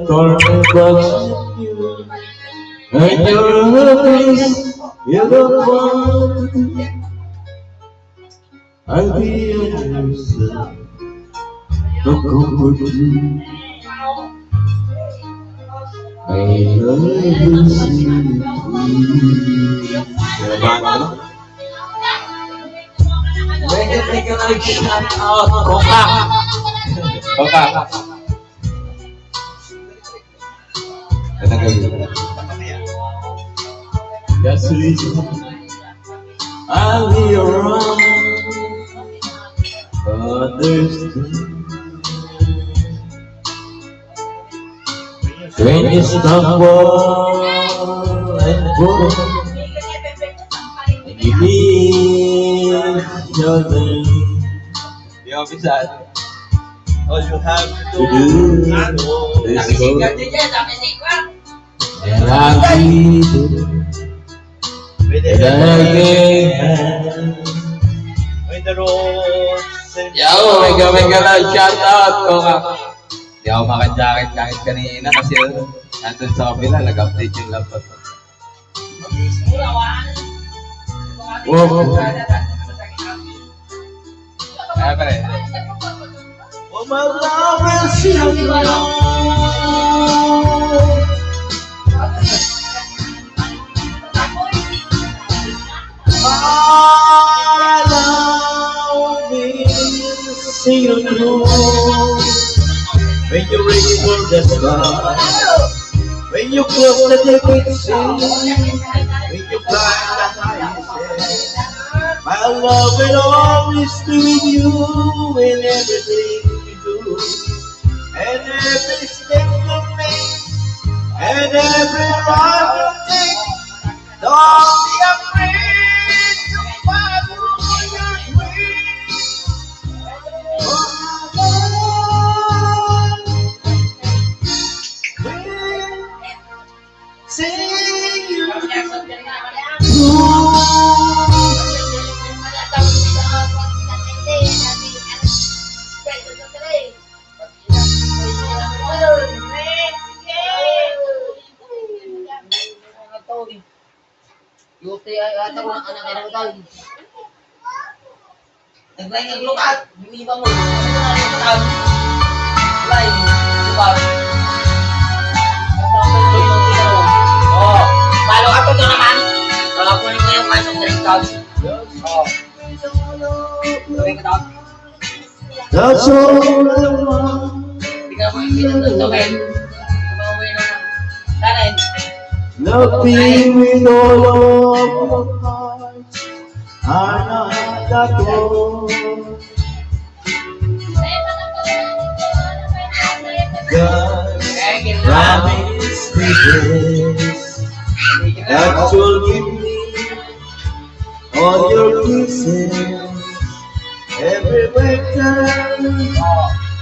for and your face, you don't want to. I'll be on your side, to comfort you. I love you, sweet. Thank you, like shout out, Koka. Koka. That's the reason I'll be around. Understand when you stop war and war and you leave each other Yo, bisa. All you have to to do do is Nakikita go, niya, nakikita. and I'll be there. with And I'll the be when the road says Yo, mega lang, shout out, Koka. Di ako makajakit kahit kanina kasi nandun sa kabila, nag-update yung laptop. walk. Kaya pa rin. Oh, my love will see you My love will see you through. When you reach for the sky, when you cross the deep sea, when you climb the highest hill, my love will always be with you in everything you do, and every step you make, and every run you take. Don't be afraid to follow your dreams. Sing you UTI ata ko anak ng tawag. Naglay ng lokal, biniba mo. Ano na tawag? Lain, subar. Oh, palo ako to naman. Kalau ko nito yung pasok ng tawag. Oh. Tuloy ka tawag. that's all I want. Hindi ka mo pinatutukin. Kumawin na. Kanin. Nothing with all of your heart, I'm not all. God promised me this, that you'll give me all your kisses, every winter,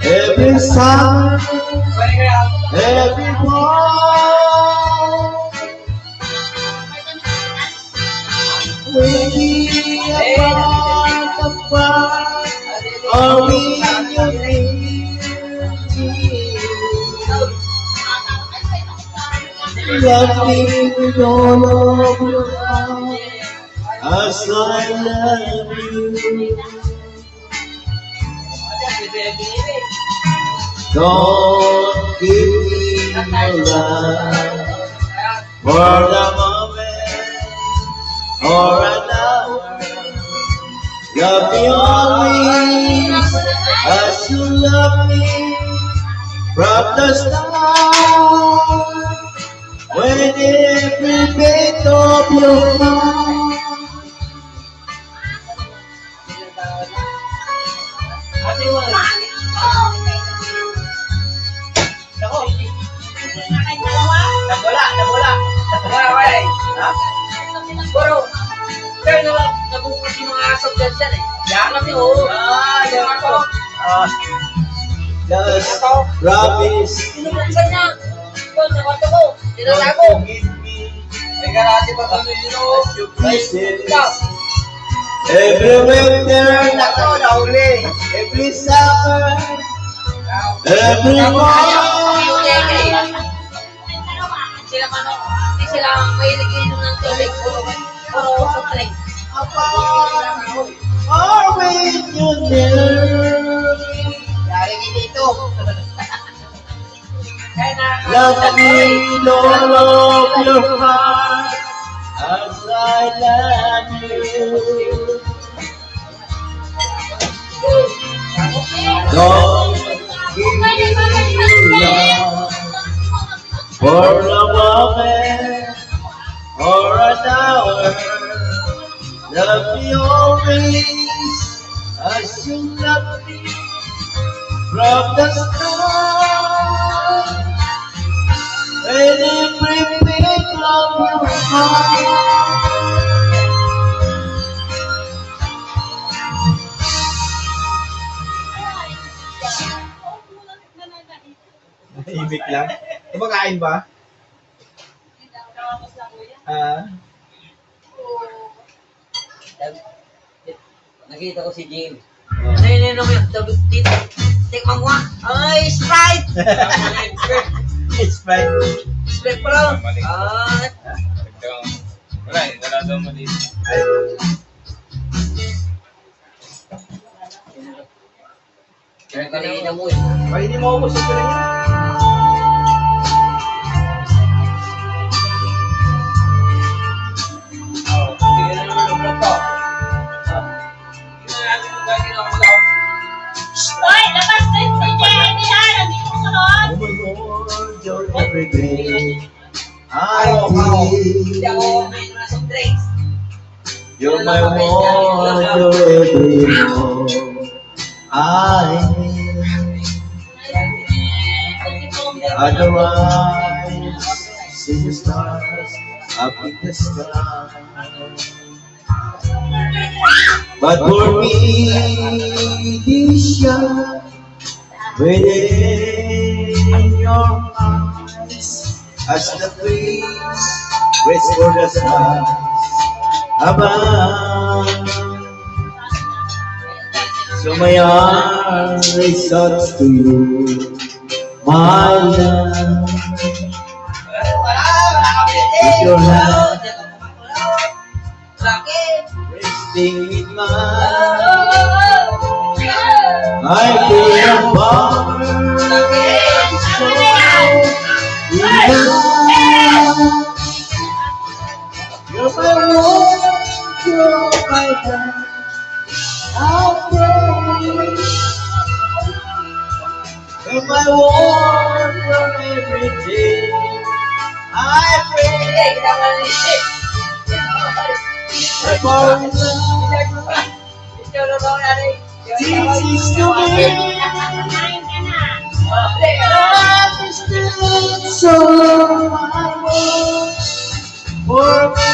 every summer, every fall. We'll be apart, or we will be. Love me with all of your heart, as I love you. Don't give me your love for the moment or an hour. Love me always as you love me from the start. When every beat of your heart Nabola. Nabola, Ha? Pero, pero nabubukas yung mga asap dyan dyan eh. Yan kami, oo. Yan ako. Just promise. Sinubuksan niya. Doon sa kwarto ko. Tinatago. Give me May garati pa kami yun, oo. kisses. Ikaw. Every winter, nako, nahuli. Every summer, every Kaya ako fall. kami ulit eh. Sila mano, hindi sila mahilig inom ng tubig. Puro sa drink. Always you near. Dari ni dito. Kaya na, Love me, all of your heart, as I love you. Don't give me love for a moment or an hour. Love me always as you love me from the start. And everything of your heart. Ibig lang. Kumakain ba? nakita ko si Jim. Ano mo yun? Dito. Tikman mo. Ay, Sprite! It's fine. Sprite pa lang. Wala daw mali. Kaya kanina mo eh. Ay, hindi mo ubos ito rin yun. Sige na naman ang vlog ko. Tingnan natin kung gano'n ako mag-out. Hoy, labas na yung Jenny ha! Nandito ko sunod! Oh my God, you're everything I Hindi ako need. may soft drinks. You're my one, you're everything I need. Otherwise, see the stars up in the sky. But for me, this year, within your eyes, as the breeze waits for the stars above. So my heart reaches out to you, my love. With your hand resting in mine, I feel a power so divine. You're my Lord, you're my God. I'll pray. You're my one, you're everything. I pray. I fall in love. Jesus to me. Love is still so much for me.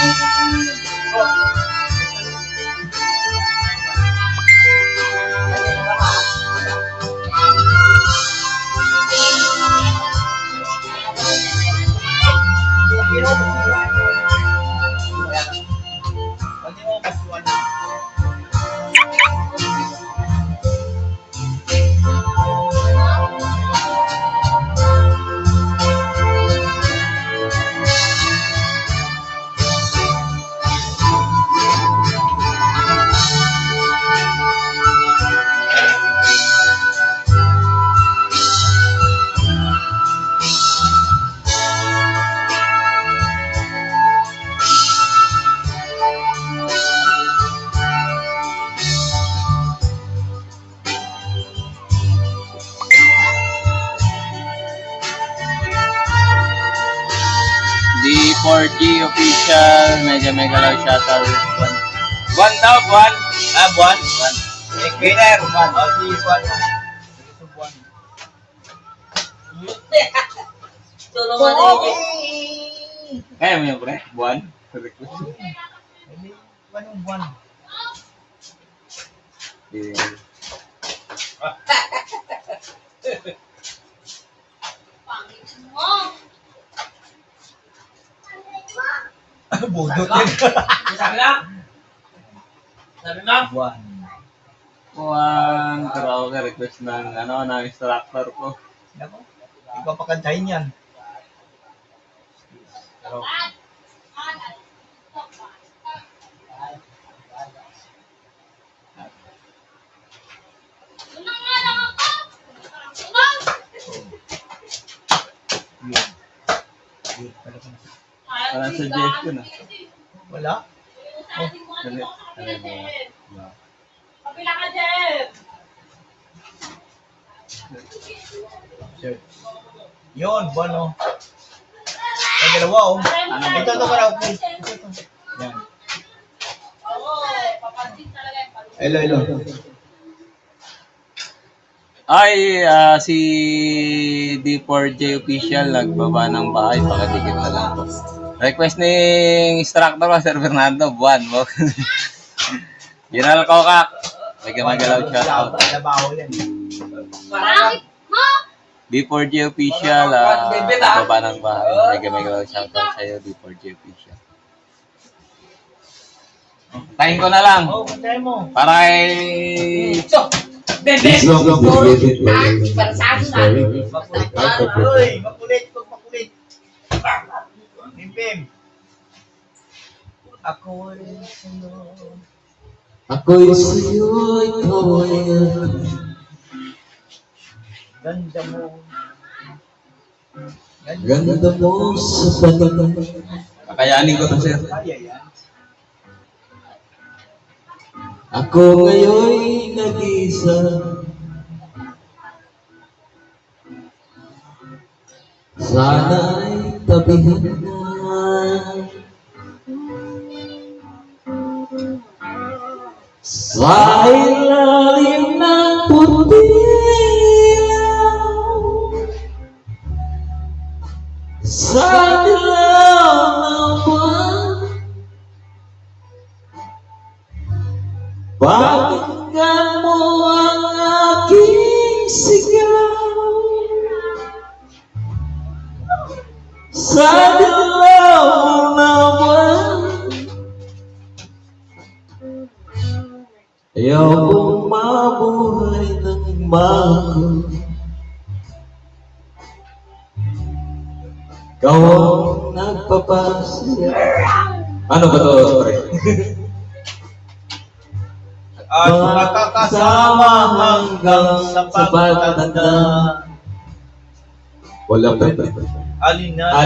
D4G official, mega love shoutout. Buwan daw, buwan. Buwan. Winner. Oh, si Juan. Tulungan niyo. Kaya mo yung pre? Buwan? Request. Hindi, anong buwan? Pangit mo. Budot yan. Sabi lang. Sabi mo? Buwan. Buwan. Karaoke request ng instructor ko. Nako, ikaw pakantahin yan. Unang nga lang ako. Unang. Parang suggestion ah. Wala? Kapila ka, Jeff. Yun, buwan o. Ang dalawa o. Ito karaoke. Yan. Oo, papansin talaga yung paluto. Hello. Ay, si D4J official nagbaba ng bahay, pakadikit na lang po. Request ni instructor ko, Sir Fernando, buwan mo. General Kokak, magalaw shout out. Labaho yan. Pangit mo. D4J official, nagbaba ng bahay, magalaw shout out sa'yo, D4J official. Tahin ko na lang, Oo, kantahin mo. para kay... This song is dedicated Para sa akin na. Makulit pa. Uy, makulit. Huwag makulit. Bim. Ako ay sa'yo. Ako'y sa'yo, ikaw ay ako. Ganda mo. Ganda mo sa paningin. Kakayanin ko to, sir. Kaya yan. Ako ngayon'y nag-isa. Sana'y tabihan na. Sa ilalim ng puti-ilaw, sa dilaw ng buwan, pakinggan mo ang aking sigaw. Sa dilaw ng buwan, ayaw kong mabuhay ng mahal. Ikaw ang nagpapasaya. Ano ba to, pre? At makakasama hanggang sa pagtanda. Wala pa. Alin na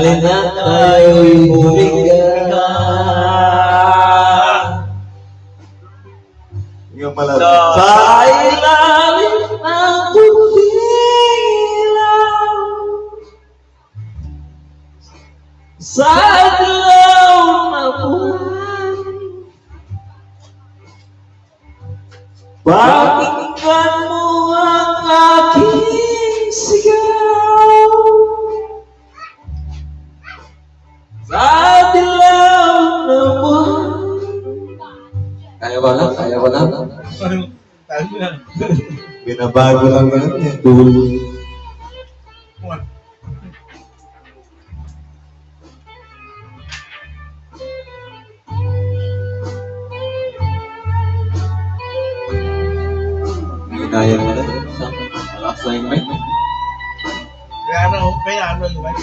tayo'y humiga. Yung malapit. Sa ilalim ng puti-ilaw, sa dilaw na buwan, pakinggan mo ang aking sigaw. Sa dilaw na buwan. Kaya ba na? Binabago lang yan. Dulo. Ginaya mo na. Malakas na yung mic. Kaya ano yung ba?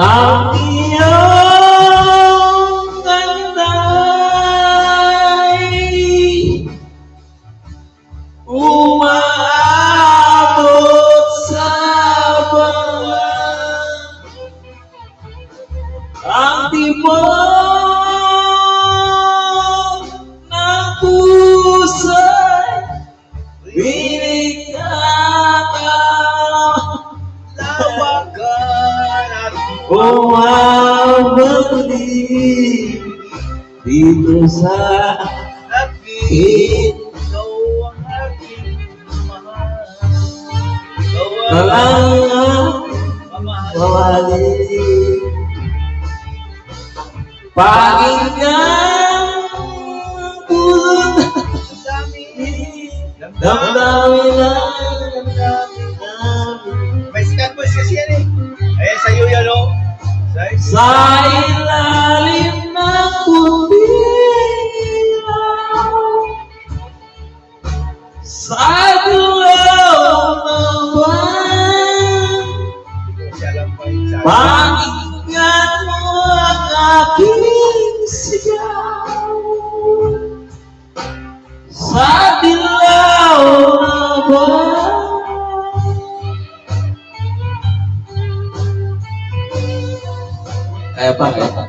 Ang iyong ganda'y umaabot sa balat. Ang tibok ng pusa'y Lawagan at umabalik dito sa aking aking Pakinggan puso damdamin May scan voice kasi yan eh. Ayan, sa'yo yan o. sa ilalim ng puting sa dulo ng buwan. Siya lang pa yung sabi. Pakinggan mo ang aking sigaw sa dilaw na buwan. Kaya pa, kaya pa.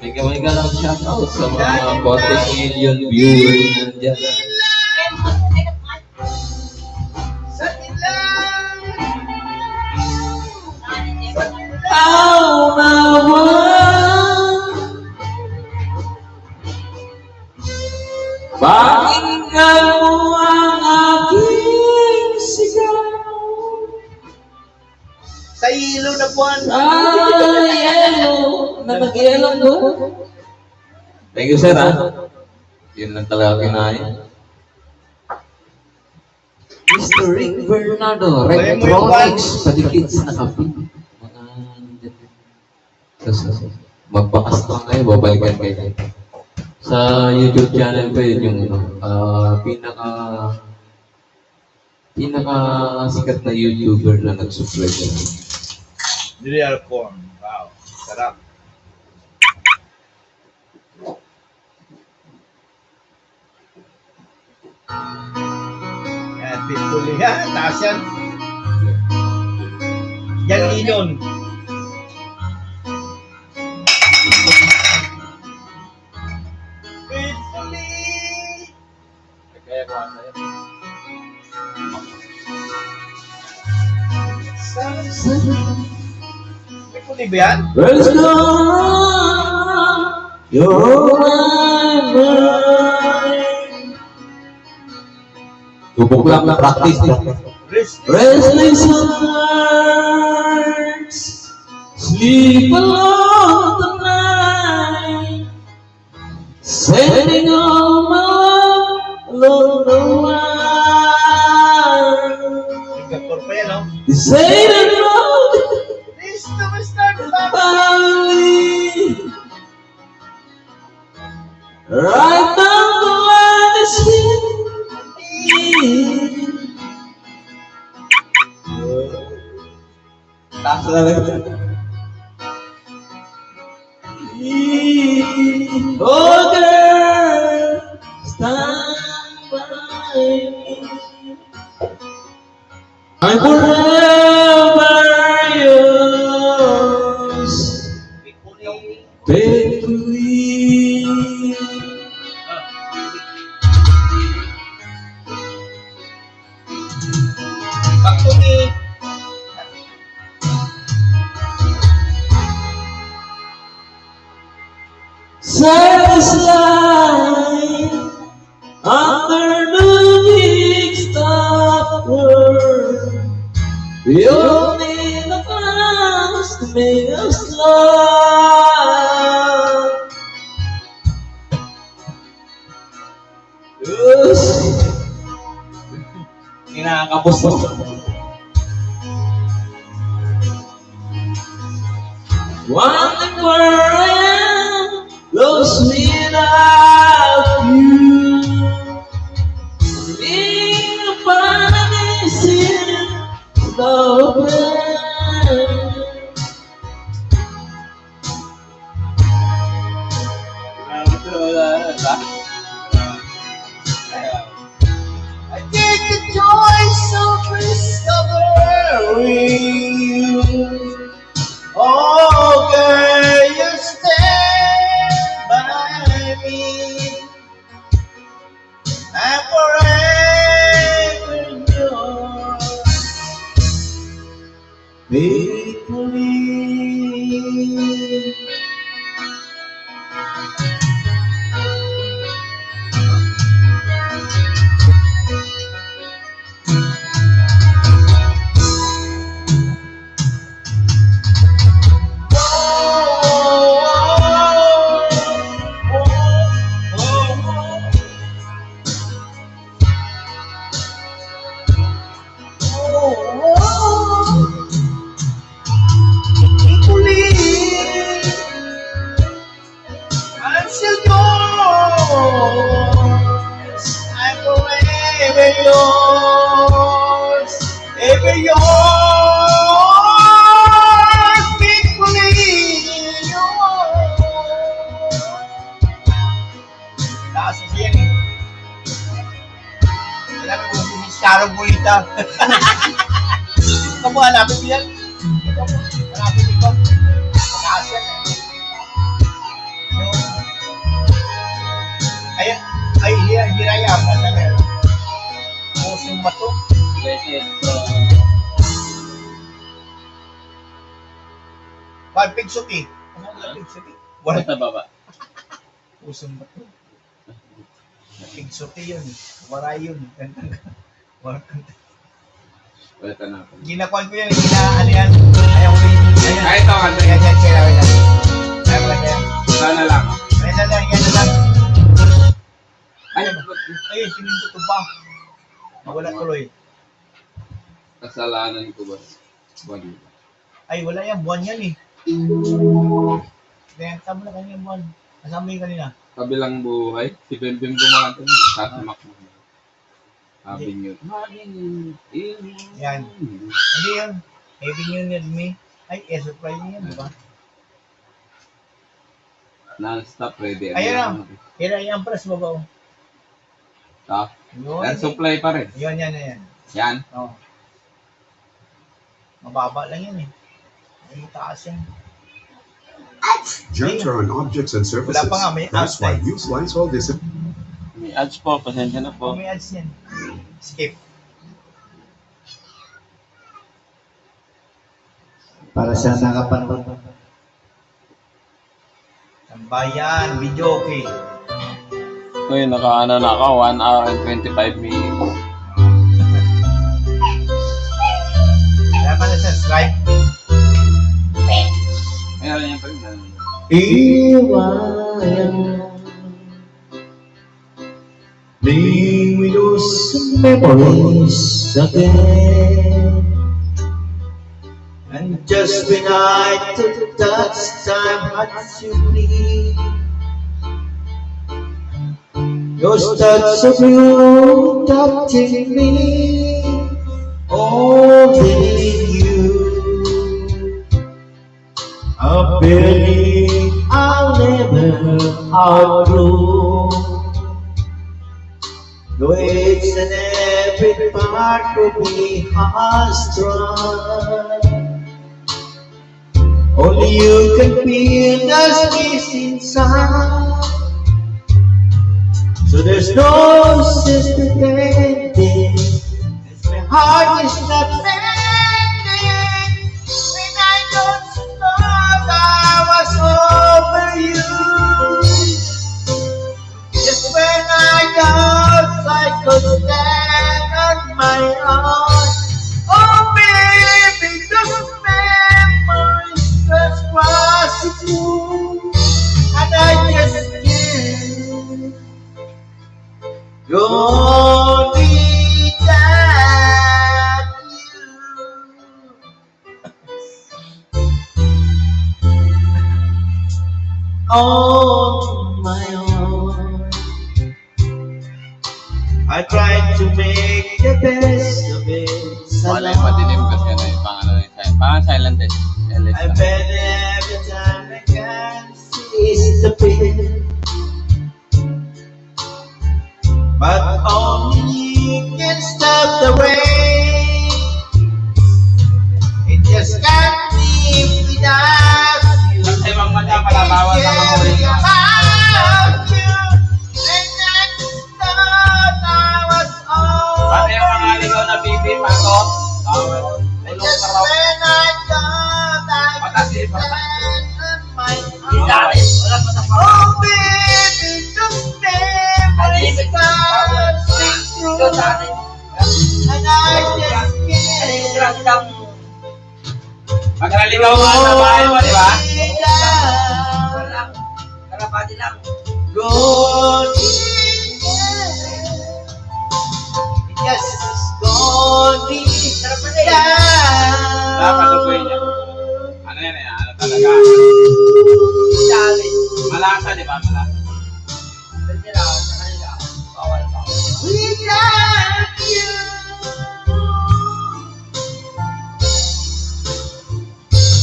Mega lang shoutout sa mga konting million viewers nandyan. Sa ilang Aw na buwan, pakinggan mo ang aking sigaw sa ilaw na buwan. sa yelo na nag-yellow doon. Thank you, sir, ha? Yun lang talaga kinain. Mr. Rick Bernardo, Rectronics, padikit sa kapi. Magbakas lang kayo, babalikan kayo. Sa YouTube channel ko yun yung pinaka sikat na YouTuber na nag-subscribe. Real corn. Wow. Sarap. Yan, pitbull yan. Taas yan. Yan inon. Pitbully. Kaya ko ano yun. Pitbully ba yan? Let's go, you're my mind. Tubok lang na practice. Restless hearts sleep alone tonight, sending all my love along the wire. Kapor pa yan, no? They say that love This to my start is valley, right down the line is here. Taas na lang. Oh girl, stand by me. I'm forever yours, faithfully. Pagtumi. Satisfied under the big star world, we all need the clouds to make us love. Yes. Kinakapos mo. Wondering where I am, lost without you. Being a part of this slow burn. I take the choice of discovering you. Oh, girl, you stand by me. I'm forever yours, faithfully. still yours. I'm forever yours. Ever yours. Faithfully yours. Taas na siya eh. Alam mo kung si Sharon Bonita. Ito mo, hanapin mo yan. Ito mo, hanapin ito. Taas yan eh. Ay, hiraya pa sa meron. Pusong bato. Pag pigsuti. Ano ang pigsuti? Wala sa baba. Pusong bato. Pigsuti yun. Wara yun. Wala na ako. Ginakuan ko yan. Ano yan? Ayaw ko yun. Ayan. Kahit ako, Andre. Yan. Ayaw ko yan. Sana lang. Yan na lang. Ay, Ayun, sininto to pa. Wala tuloy. kasalanan ko ba? Buwan. Ay, wala yan. Buwan yan eh. Kaya tama na kanyang buwan. Kasama yung kanina. Kabilang buhay, si Bembem kumanta niya. Tatimak mo. Sabi niyo. Yan. Hindi yun. Heavy New Year me. Ay, supply niya yan, di ba? Non-stop ready. Ayun na. Hiraya ang press, babaw. Stop. Yun. Air supply pa rin. Yan. Yan. Oo. Mababa lang yan eh. Ay, taas yan. Germs are on objects and surfaces. Wala pa nga, may That's why outside. use Lysol May ads po, pasensya na po. May ads yan. Skip. Para sa nakapanood. Tambayan, video okay. Ngayon, naka-ano na ako, 1 hour and 25 minutes. Wala pa na subscribe. Meron yan pa rin. Iwayan Leave with those memories again. And just when I took that time had you leave, those touch of you touching me, holding you, a feeling I'll never outgrow. Though it's in every part of me has tried, only you can feel the space inside. So there's no sense pretending my heart is not mending when I don't thought I was over you. Just when I thought I could stand on my own, oh baby, those memories just crossing through, and I just can't go without you on my own. I tried to make the best of it. Wala yung madilim kasi ano yung pang-ano yung silent. Pang-silent eh. Silent I lang. bet every time I can see the pain, but only you can stop the rain. It just can't live without you. Kasi mga mata malabawan sa mga Caring ulit. about you, and I just thought I was Pati yung mga over ligaw na you. bibi pa to. And just when I thought I could stand on my own, oh baby, just memories passing through, and I just can't Pag naligaw ka sa bahay mo, di ba? Karapati lang. Go yes, gone Dapat tutuin niya. Ano yan eh? Ano talaga? Malasa, di ba? Malasa. Without you,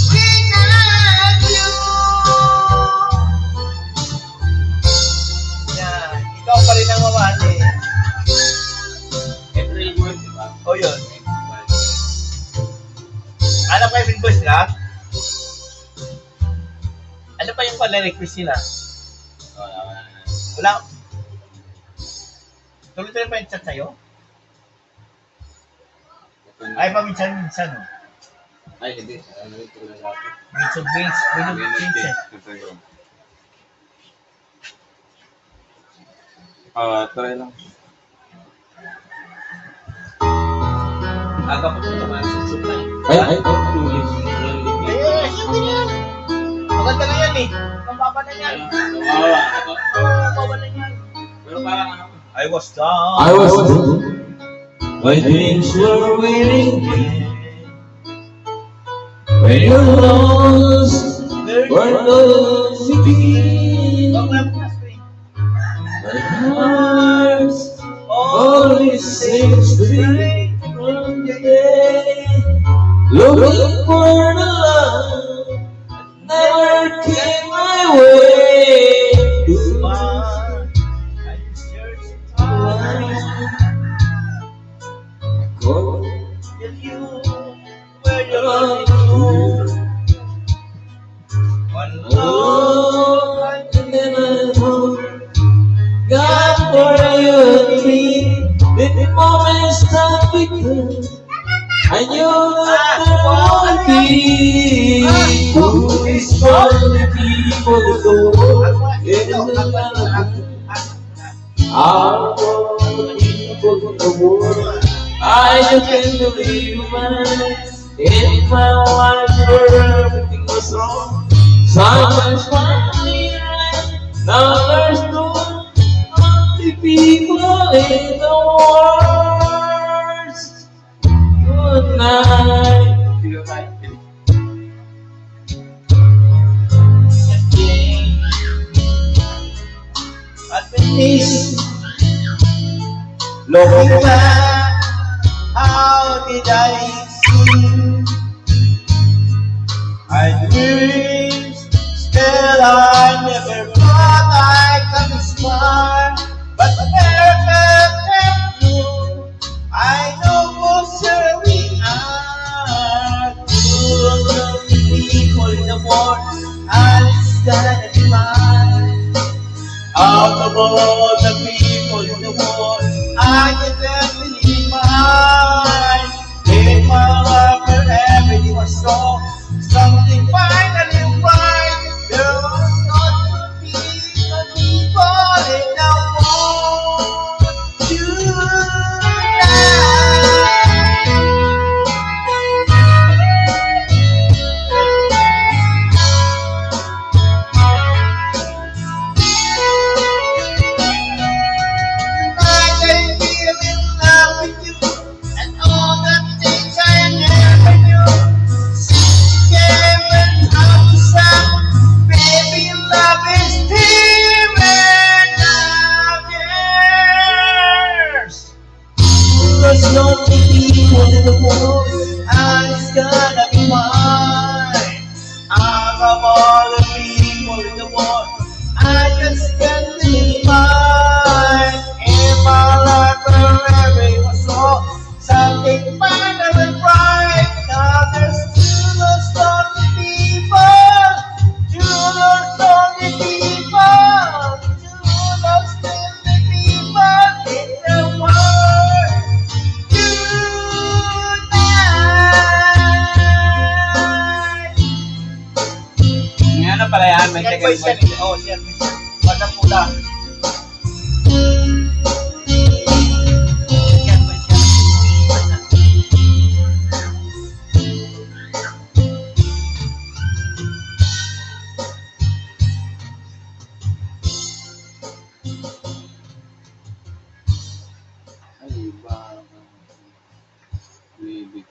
without you. Yan, ikaw pa rin ang mamali. April 1, di ba? O yun. Alam kayo yung voice lahat? Ano pa yung pala-request nila? Wala. Tuloy-tuloy pa yung chat sa'yo? Ay, paminsan-minsan. Ay, hindi. Ano ito lang ako? Minsan-minsan. Try lang. Aga po naman sa supply. Ay. Yes, yung ganyan. Maganda na yan eh. Mababa na yan. Kawawa ako. Mababa na yan. Pero parang ano, I was down. I was my dreams were waiting when you're lost, where those you be. My heart always sings to me from the day, looking for the love that never came my way. Go. Oh, and then I hope God for you and me. The moment stop because I knew that there won't be who is for the people of the world. In the land all the people of the world. I just can't believe man. In my life where everything was wrong. Sometimes finally right. Now there's no only people in the world. Good night. Looking back, how did I see? I dreamed, still I never thought I could smile. But perfect and true, I know for sure we are. Two of the people in the world, and it's gonna be mine. Out of all the people in the world, I can definitely mine. In my life where everything was wrong, something finally right. There was not to be the people in the world tonight. There's no people in the world, and it's gonna be mine. Out of all the people in the world, I just can't be mine. In my life, wherever it was so, something finally right. Now there's two lost lonely people, two lost lonely people, two lost lonely people in the world. Ano pala yan? May second voice. Oo, siya. Basta pula. Ay, iba. May big.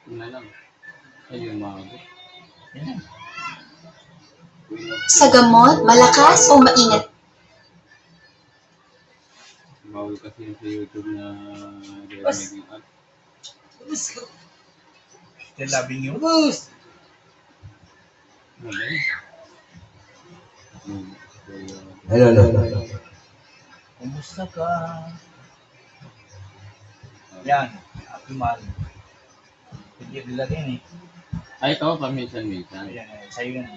Una lang. Ayun, mga Sa gamot, malakas o maingat? Bawal kasi yung sa YouTube na narinig yung ad. Still loving you. Hello. Kumusta ka? Yan, Happy Man. Hindi nila din eh. Ay, ito, paminsan-minsan. Ayan, sa'yo yan.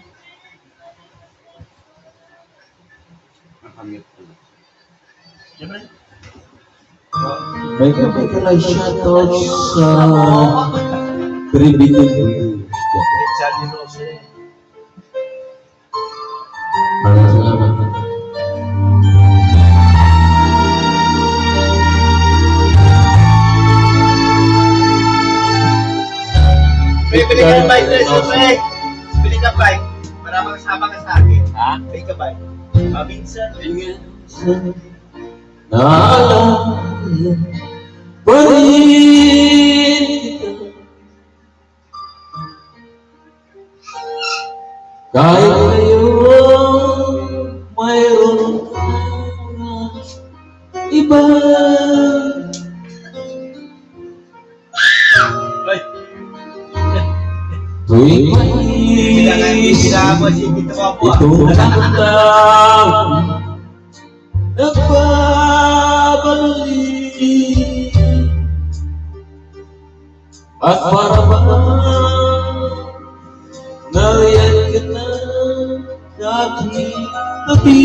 Nakamute ko. Siyempre. May kapit ka lang shoutout sa Primitive. Charlie Rose. Maraming salamat. Bili ka ng bike, siyempre. Bili ka bike. Para makasama ka sa akin. Ha? Bili ka bike. Minsan. Ayun nga. Naalala pa rin kita. Kahit ngayon mayroon kang iba. Ay, Tuwing Kailangan mo si Tito Wapo. itong tao nagbabalik at para bang nariyan ka na sa aking tabi.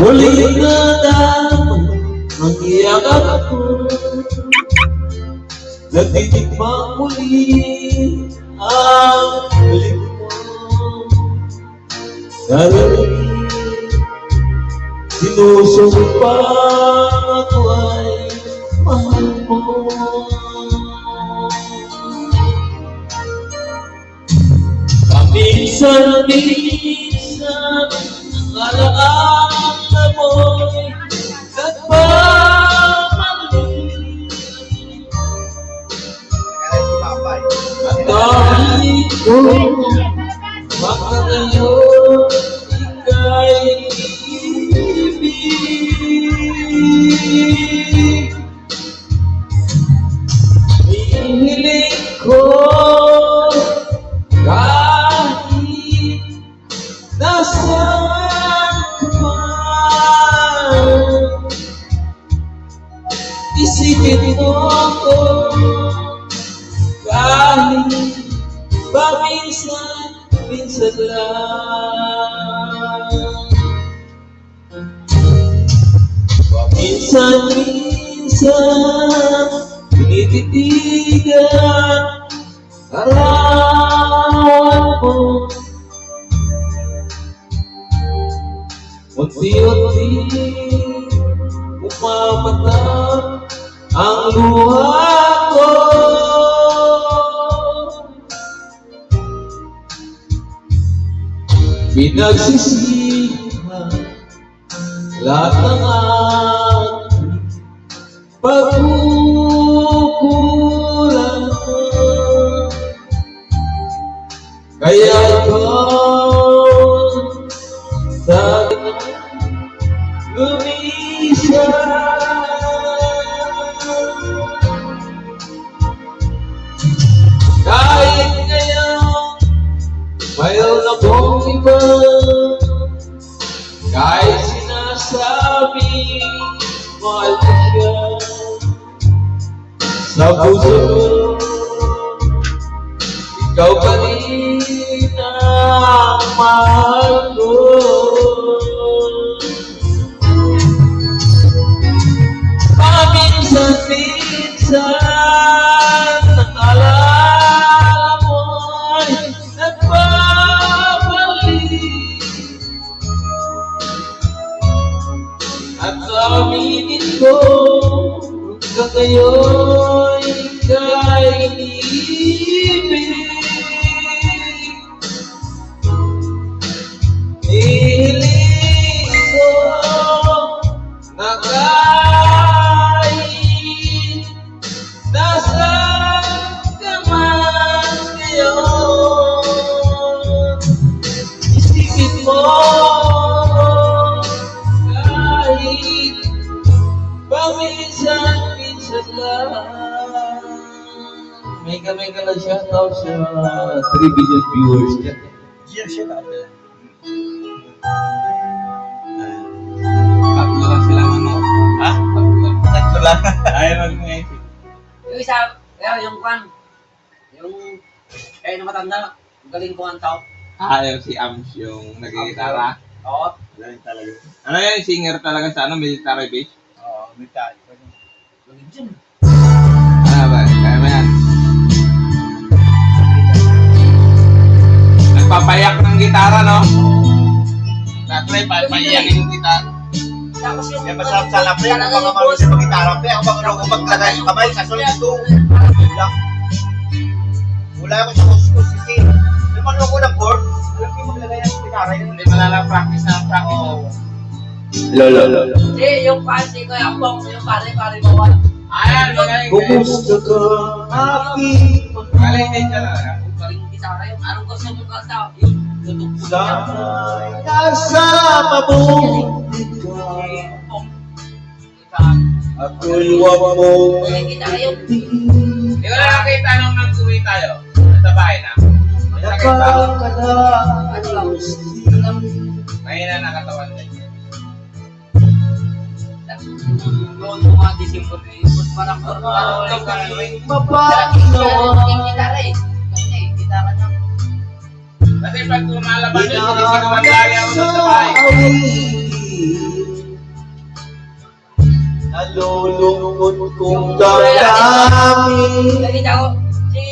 Muling nadamang ang yakap ko, natitikmang muli ang balik mo. Dahil sinusumpang ako ay mahal mo. Paminsan-minsan alaala mo'y nagpamali. At kahit ko baka ngayon ika'y ibig, hihiling ko kahit nasaan ka man, isipin mo ako kahit paminsan-minsan lang. Paminsan-minsan tinititigan larawan mo. Unti-unti umapatak ang luha ko. Pinagsisihan lahat ng aking pagkukulang, kaya ikaw sa akin lumisan. Kahit ngayon mayroon akong iba, kahit sinasabi mahal ko siya, sa puso ko ikaw pa rin ang mahal ko. Paminsan-minsan ang alala mo'y nagbabalik, at aminin ko hanggang ngayon ika'y iniibig. Hihiling ko na kahit mega lang shoutout sa 3 billion viewers dyan. Tatlo lang silang ano. Ha? Tatlo. Ito lang. Ayaw mag-ngayon. Yung isa, yung kwan, yung, nung matanda, galing ko ang tao. Ayaw si Ams yung nagigitara. Oo. Galing talaga. Ano yan, singer talaga sa ano, military base? Oo, may tayo. Galing dyan. Ano ba, kaya mo yan? Nagpapayak ng gitara, no? Tatry, papayak yung gitara. Tapos yung, Kaya masarap sana pre, ako baka marunong siya mag-gitara pre, ako baka marunong maglagay yung kamay sa sulit ko. Wala ako sa kuskus kasi. May marunong ko ng board, alam ko maglagay ng gitara yun. Hindi mo lang practice na practice. Oo. Lolo. hindi, yung kasi ko, yung bong, yung pare bawal. Ayan, magaling. Kumusta ka, aking Magaling din siya talaga. Galing gitara yung, anong gusto mong kanta? Yung tutok po niya. sana'y nasa mabuti ka. Bong. Gitara. Ako'y huwag mo Galing gitara yung, Hindi ko lang nakita nung nag-uwi tayo. Sa bahay na. Masakit ba? nakakadaos. Mahina na katawan din. noon mga December, parang Mapaglawan. yung gitara eh. Kasi gitara niya. Kasi pag lumalaban yun, hindi ko naman kaya ako sa bahay. Nalulungkot kong damdamin. Nakita ko, si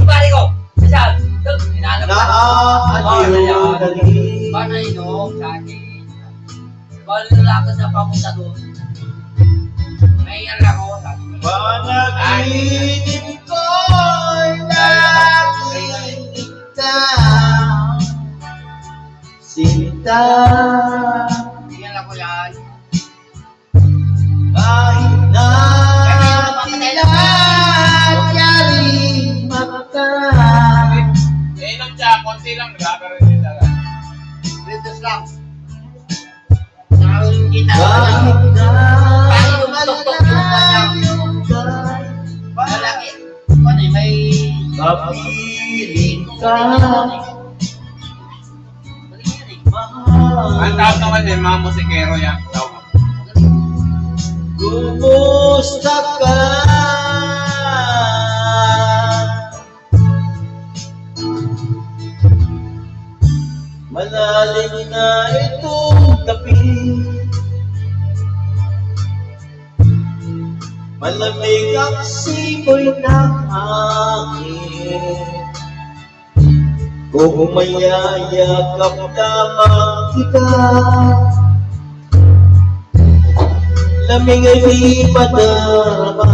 pare ko, saan? Doon, hinanap ko. Naaaliw na rin. Paano inom sa akin? Paano nalakas na papunta doon? May ano ako, sabi ko. Panaginip ko'y nakikinig ka. Sinta, Tingnan ako yan. kahit na tinatyari mata. Inom siya, konti lang, nagkakaroon din talaga. Britos lang. Saka yung gitara niya. Kahit na Paano yung tuktok yung kanya? Malaki. Ano eh, may... kapiling ka. Galing yan eh. Ang tawag naman din, mga musikero yan. Tawag. Kumusta ka? Malalim na itong gabi. Malamig ang simoy ng hangin. Kung mayayakap lamang kita, lamig ay di madarama.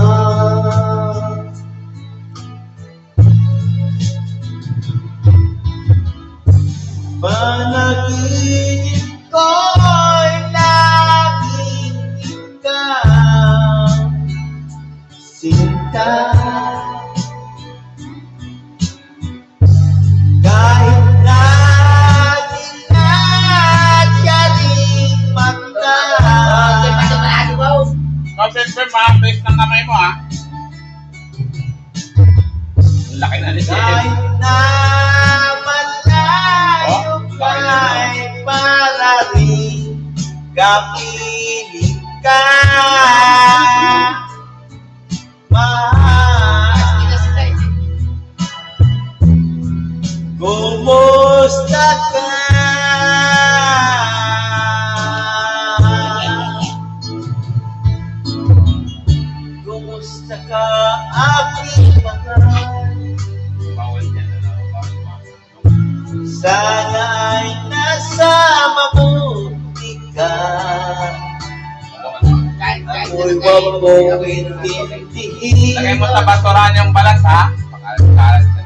Panaginip ko'y laging ikaw, sinta. Kahit na tinatyari mata. Pasok na ako, boss. Siyempre, ma-face ng kamay mo, ha? Ang laki na ni Jem. Kahit na malayo ka'y para rin kapiling ka. Mahal, kumusta ka? Kumusta ka, aking mahal? Bawal dyan, ano? Sana ay nasa mabuti ka. Ako'y wag mong intindihin. Lagay mo sa basuran yung balas, ha? Pakalas na.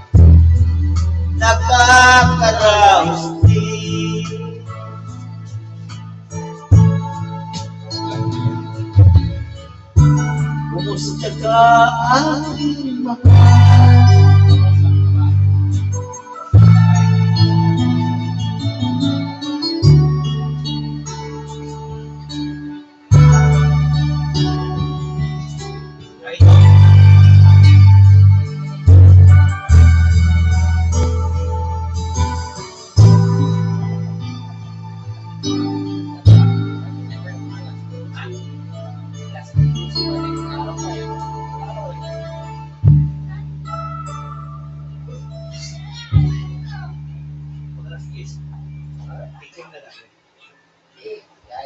Nakakaraos din. Kumusta ka, aking mahal?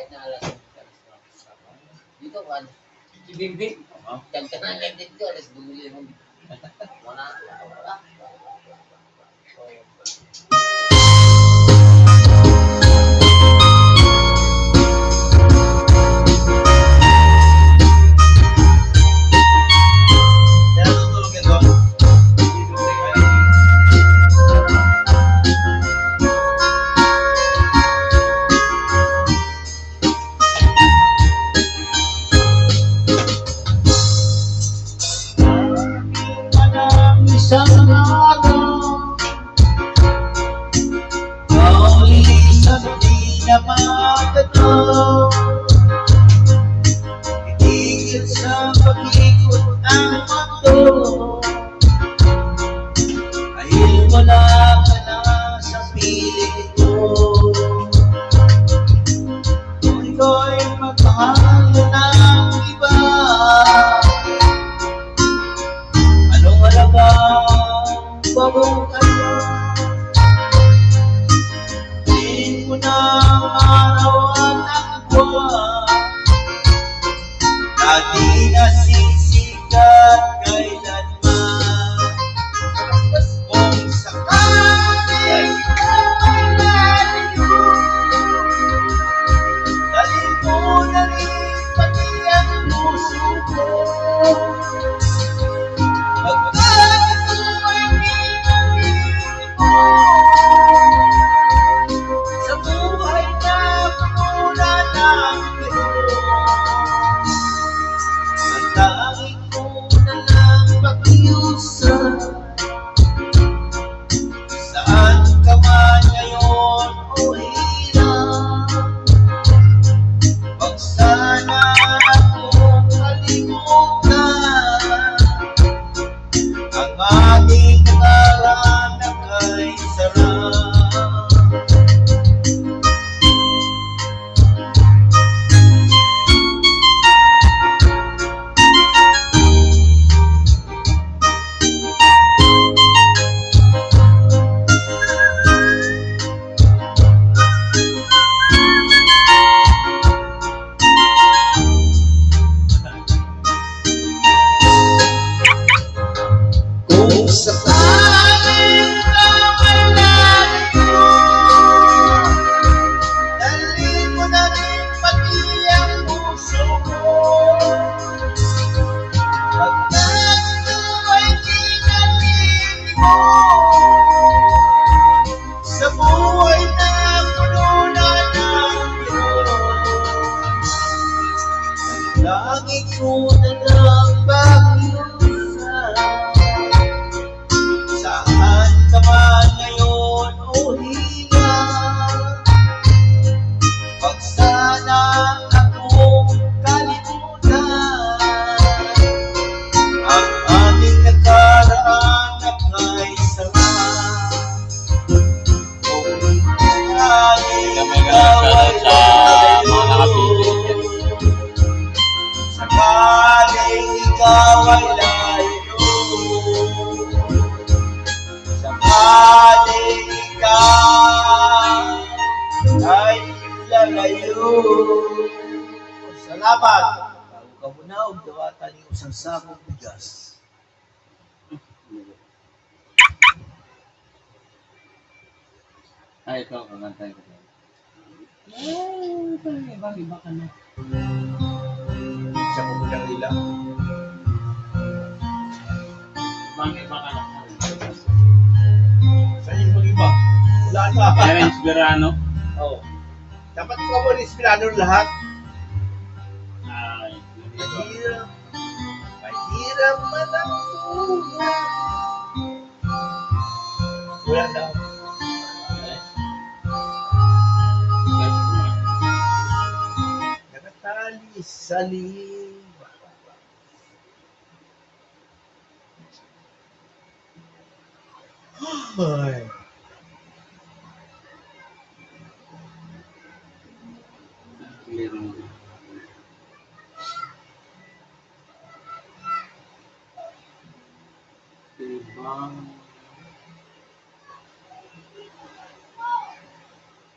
kahit na alas 11. Dito, ano? Si Bimbing. Diyan ka na lang dito, alas 2 mo. Wala. Natutulog yan doon. Isang araw, kaulisan di na magalaw. Itigil sa pag-ikot ang mundo, dahil wala ka na sa piling ko. Kung ikaw ay magmahal ng iba, anong halagang bagong kanya? Tingin mo na ang araw at ang buwan na di nasisikat kailanman. Kung sakali ikaw ay lalayo, dalhin mo na rin pati ang puso ko. Sa buhay na pagmula ng Diyos, ang tanging mo na lang pakiusap. Saan ka man ngayon o hirap, wag sana akong kalimutan. Ang ating nararamdaman ay sarap. Kung sakaling ikaw ay lalayo, dalhin mo na rin pati ang puso ko. Pagkat ito ay di nalilin mo, sa buhay na puno na ng Diyos, ang langit mo na lang pakiusap. Saan ka man ngayon o hilang, wag sana akong kalimutan. Ang ating nakaraan ay sarap. Kung sakaling Kami ikaw ay sa mga nakapiling yan. sakaling ikaw ay layo, sakaling ikaw ay lalayo. Salamat. Bago ka muna, huwag dawatan yung isang sakong bigas. Ay, ikaw, kamantay ko. Isa ko mo ng ila. Saan yung mag-iba? Wala na. Terence Verano. Oo. Dapat ko mo inspirado lahat. Ay, Mahirap. Mahirap man ang buhay. Wala daw. Nakatali sa liba. Ay. meron. Ibang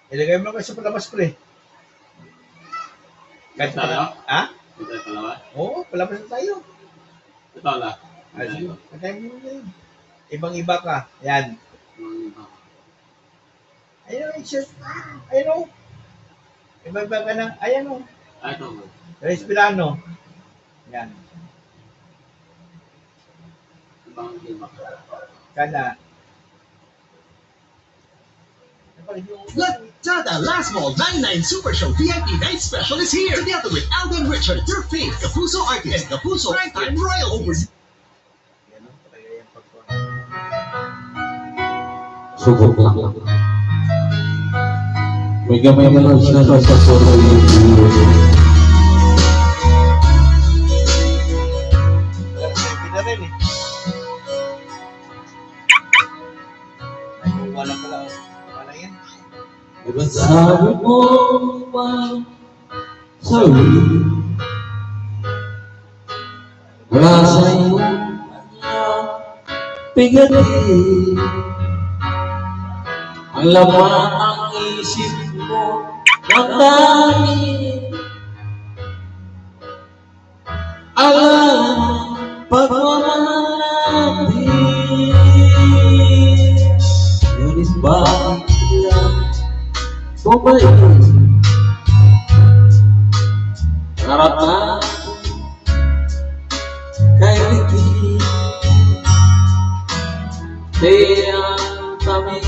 Ilagay mo lang kayo sa palabas, pre. Kahit Tayo? Ha? Ito dalawa. Oo, palaban tayo. Ito lang. Sige, patayin mo na yun. Ibang-iba ka. Yan. Ayun, i-shirt. Ayun, o. Iba-iba ka na. Ayan, o. Ito. Respirano. Yan. Ibang iba. Kana. Lazada Last Mall 99 Super Show VIP Night Special is here. Together with Alden Richard, your fave Kapuso artist, Kapuso Primetime Royalties. Yan, o. Talaga yung pagkuhan. Subok lang. May gamay mo lang siya sa solo YouTube. Walang selfie na rin, eh. Ay, wala pala. Wala yan. Diba sabi mo pa sorry? Wala sa'yo pigatin. Ang laman ang isip mo ng dahil alam pagmamahal natin. Ngunit bakit lang bumalik? Karapatan kay Ricky, kaya kami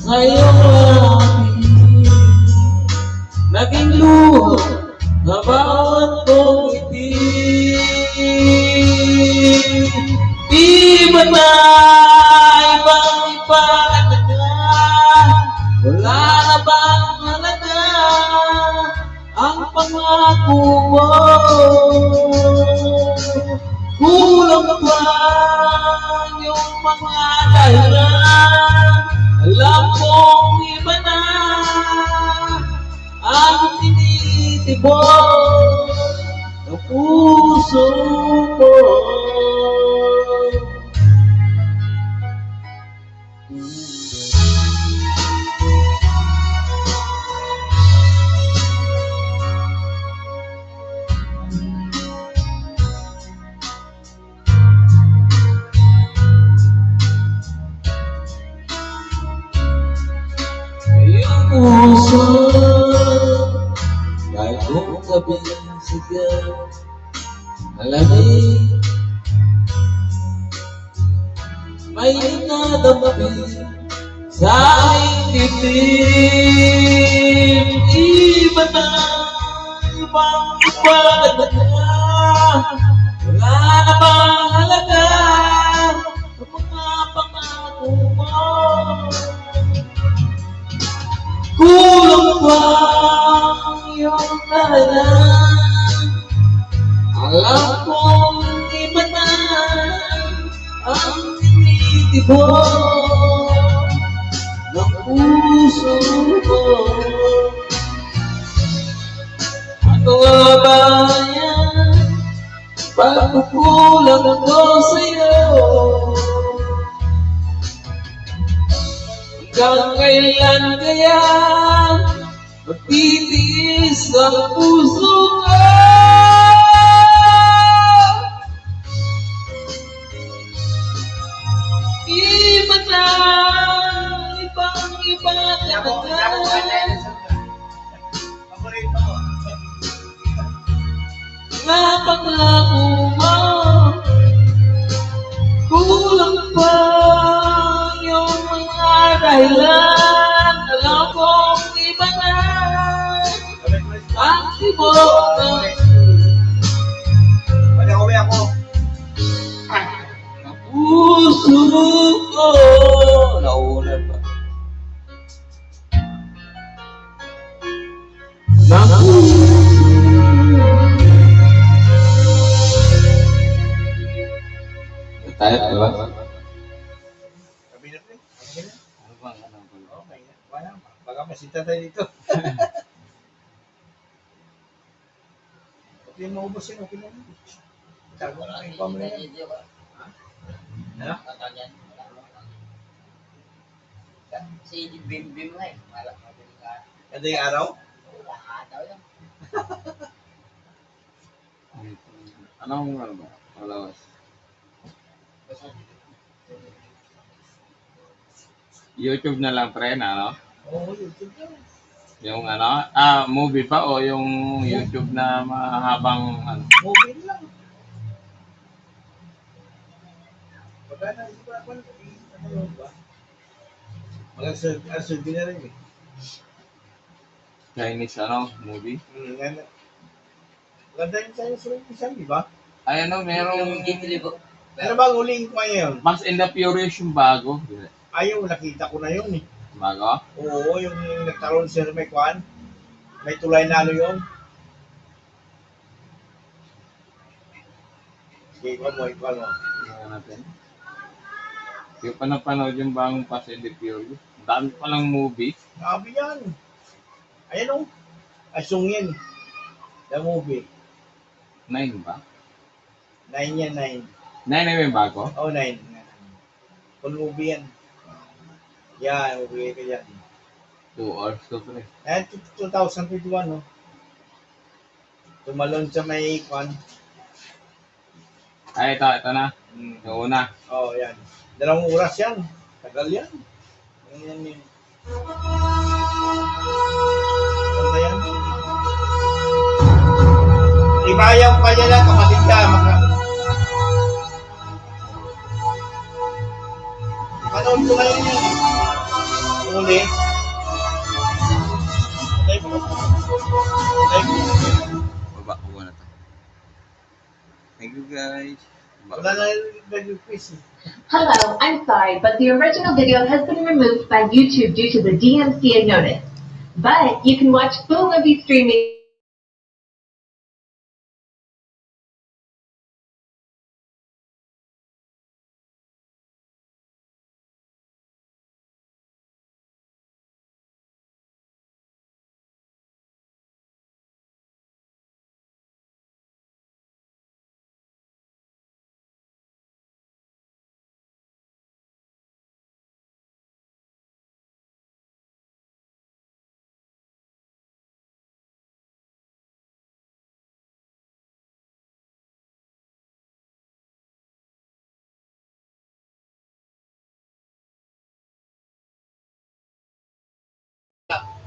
sa'yo amin naging luha na bawat kong ngiti. Iba na ibang ipalaga, wala na bang halaga ang pangako mo? Kulang pa yung mga dahilan. Alam kong iba na ang tinitibok ng puso ko. Iyong puso kahit kung gabing sigaw malamig, may nadampi sa aking dibdib. Iba na ibang ipalaga, wala na bang halaga ang mga pangako mo? Kulang pa yung dahilan. Alam kong iba na ang tinitibok ng puso ko. Ano nga ba yan? Pagkukulang ko sa'yo. Hanggang kailan kaya magtitiis ang puso ko? Iba na, ibang-iba talaga. Paborito mo. Nga pangako mo, kulang pa yung mga dahilan. Alam kong iba na ang tibok ng Wala uwi ako. puso ko. Nauna pa. Naku. Tayo, diba? Sabi na rin. Okay na. Okay na. Wala. Baka masita tayo dito. Okay, maubos yun. Okay na. Tago na yung pamilya. Ano? Si Bim Bim nga eh. Malak mabili ka. Kada yung araw? Wala ka daw yan. Anong ano ba? Malawas. YouTube na lang pre na, ano? Oo, YouTube na. Yung ano, movie pa o yung YouTube na mahabang ano? Movie lang. Pagka na, hindi ba ako ano ba? Mga na rin eh. Chinese ano, movie? Nga. Ganda yung sa'yo sa isang, di ba? Ay ano, Yung merong Ginglibo. Ano ba ang huling ko ngayon? Fast and the Furious yung bago. Ayaw, nakita ko na yun eh. Bago? Oo, yung nagkaroon siya may kwan. May tulay na ano yun. Sige, ikaw mo. Tingnan natin. Hindi ko pa napanood yung bagong Fast and the Furious. Ang dami palang movie. Sabi yan. Ayan o. Asungin. The movie. 9 ba? 9 yan, 9. 9 na yung bago? Oh, 9. Full movie yan. Yan, movie ka yan. 2 hours to pre. Ayan, 2021, no? Tumalon sa may kwan. Ay, ito na. Yung una. Oh, yan. 2 oras yan. Tagal yan. Yan. Ano yan? Ibayang pa niya lang, kapatid ka. Manood ko ngayon yan. Uli. Baba na to. Thank you guys. Wala na yung nag-quiz eh. Hello, I'm sorry, but the original video has been removed by YouTube due to the DMCA notice. But you can watch full movie streaming.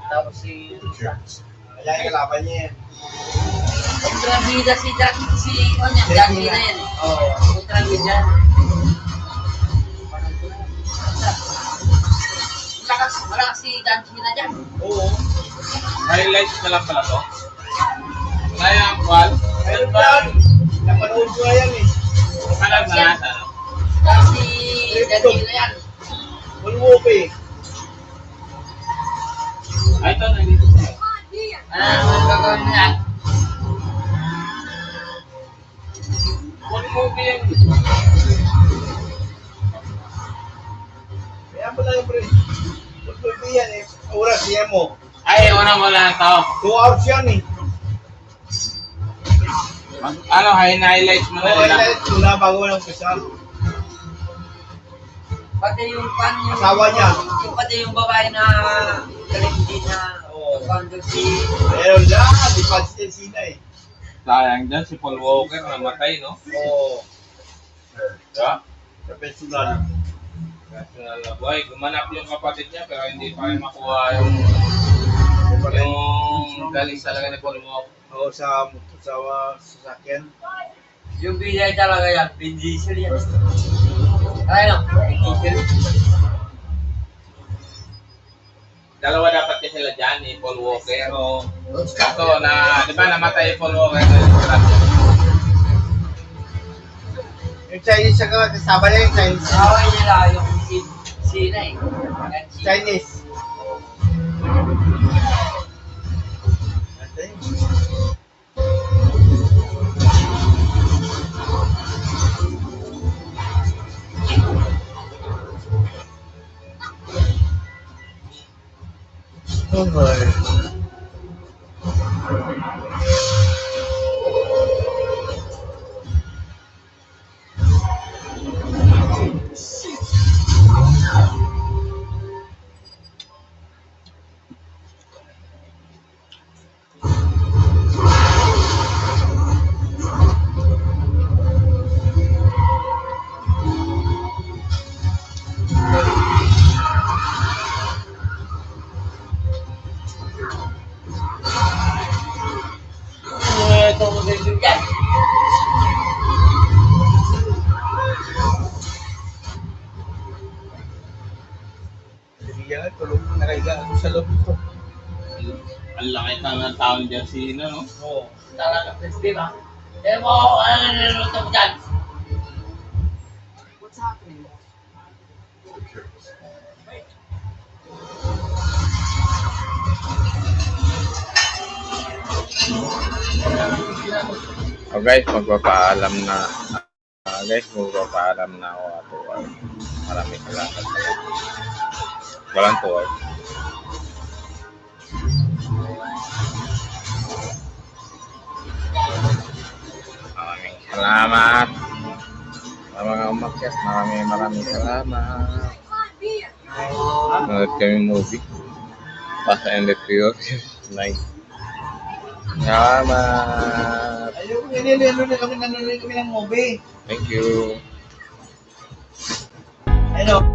Tapos si... Ayan yung kalaban niya yan. Kontrabida si Jackie na yan. Oo. Kontrabida. Malakas si Jackie na dyan. Oo. Highlights na lang pala to. Kaya ang kwal. Ayun ba? Napanood ko na yan eh. Kalag na nasa. Tapos si Jackie na yan. Full movie. Ay, ito nandito sa'yo. Ano gagawin niya? Full movie yan. Kaya mo lang yung pre. Full movie yan eh. Oras yan mo. Ay, una mo lang ito. 2 hours yan eh. Ano, highlights mo na Oo, lang. highlight ko na bago ng umpisa. Pati yung pan yung... Asawa niya. Yung pati yung babae na... galing din na... Oo. Kando si... Pero lahat, di pa si Sina eh. Sayang dyan, si Paul Walker namatay, no? Oo. Yeah. Sa personal. National na buhay. Gumanap yung kapatid niya pero hindi pa rin makuha yung galing talaga ni Paul Walker. Oo, sa sasakyan. Yung bilay talaga yan. Vin Diesel yan. Kaya lang. Vin Diesel. Dalawa dapat kasi sila dyan, ni Paul Walker. Kaso na, di ba namatay Paul Walker sa disgrasya. Yung Chinese sa kasama niya yung Chinese. Away nila yung Sina eh. Yan si... Chinese. Ate. Oh my. Yan, tulog na nakahiga ako sa loob ito. Ang laki ng taon dyan si Ina, no? Oo. Talaga, Prince Bim, ha? Eh mo, ano niluluto mo dyan? So guys, magpapaalam na. Guys, magpapaalam na ako ato. Maraming salamat. Walang tuwag. Maraming salamat. Sa mga umakyat, maraming salamat. Nanood kami movie. Fast and the Furious. Nice. Salamat. Ayun, nanonood kami ng movie. Thank you. Ayun.